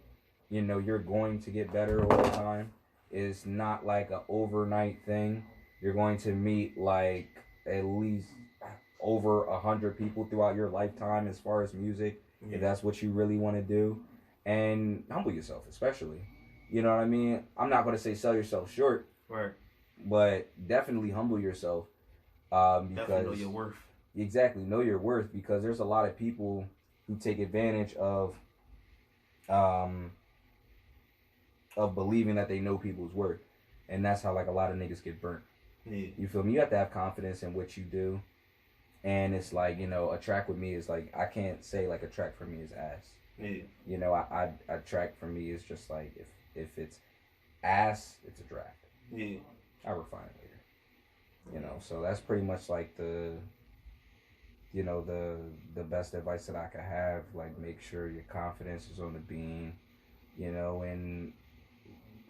you're going to get better over time. It's not like an overnight thing. You're going to meet like at least over 100 people throughout your lifetime as far as music, if that's what you really want to do. And humble yourself, especially. You know what I mean? I'm not going to say sell yourself short.
Right.
But definitely humble yourself. Because
definitely know your worth.
Exactly, know your worth, because there's a lot of people who take advantage of believing that they know people's worth, and that's how like a lot of niggas get burnt.
Yeah.
You feel me? You have to have confidence in what you do, and it's like, a track with me is like, I can't say like a track for me is ass.
Yeah.
A track for me is just like, if it's ass, it's a draft.
Yeah.
I refine it later. So that's pretty much like the best advice that I could have. Like, make sure your confidence is on the beam, and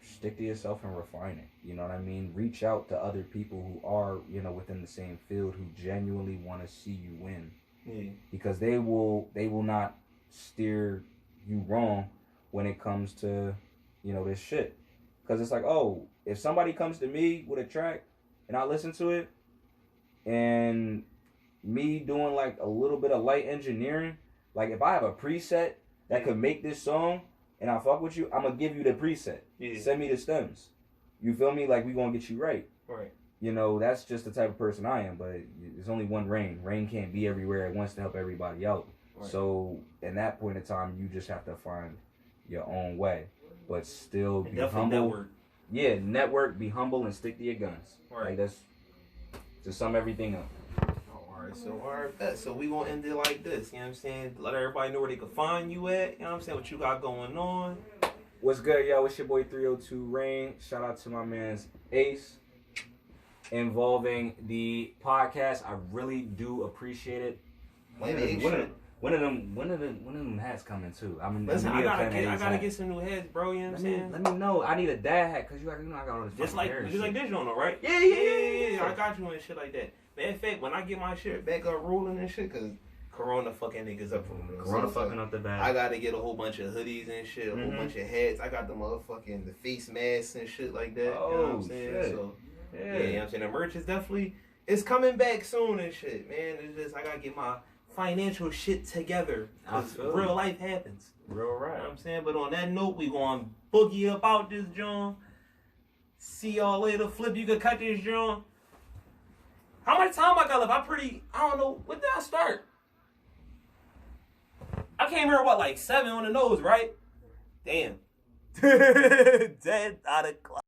stick to yourself and refine it. You know what I mean? Reach out to other people who are, within the same field, who genuinely want to see you win.
Yeah.
Because they will not steer you wrong when it comes to, this shit. Because it's like, oh, if somebody comes to me with a track and I listen to it, and me doing like a little bit of light engineering, like if I have a preset that could make this song and I fuck with you, I'm gonna give you the preset.
Yeah.
Send me the stems. You feel me? Like, we gonna get you right.
Right.
That's just the type of person I am. But there's only one Rain. Rain can't be everywhere at once to help everybody out. Right. So in that point in time, you just have to find your own way, but still be humble.
Network.
Yeah, network. Be humble and stick to your guns.
Right.
Like, that's to sum everything up.
So we gonna end it like this, you know what I'm saying?
Let everybody know where they can find you at, you know what I'm saying, what you got going on.
What's good, y'all? It's your boy 302 Rain. Shout out to my man's Ace involving the podcast. I really do appreciate it. When of them hats coming too? I mean,
listen, I gotta get some new heads, bro. You know what I'm saying?
Let me know. I need a dad hat, cause I got all this.
Just like this, you know, right?
Yeah.
I got you and shit like that. Matter of fact, when I get my shit back up rolling and shit, cause Corona fucking niggas up from real.
Corona fucking up the bag.
I gotta get a whole bunch of hoodies and shit, a whole bunch of hats. I got the motherfucking the face masks and shit like that.
Oh,
you know what I'm saying?
shit.
So
Yeah,
you know what I'm saying? The merch is definitely, it's coming back soon and shit, man. It's just, I gotta get my financial shit together. Cause real life happens.
Real right.
You know what I'm saying? But on that note, we gonna boogie about this, John. See y'all later. Flip, you can cut this, John.
the time I got left, I don't know, when did I start? I came here, what, like 7 on the nose, right? Damn. Dead out of clock.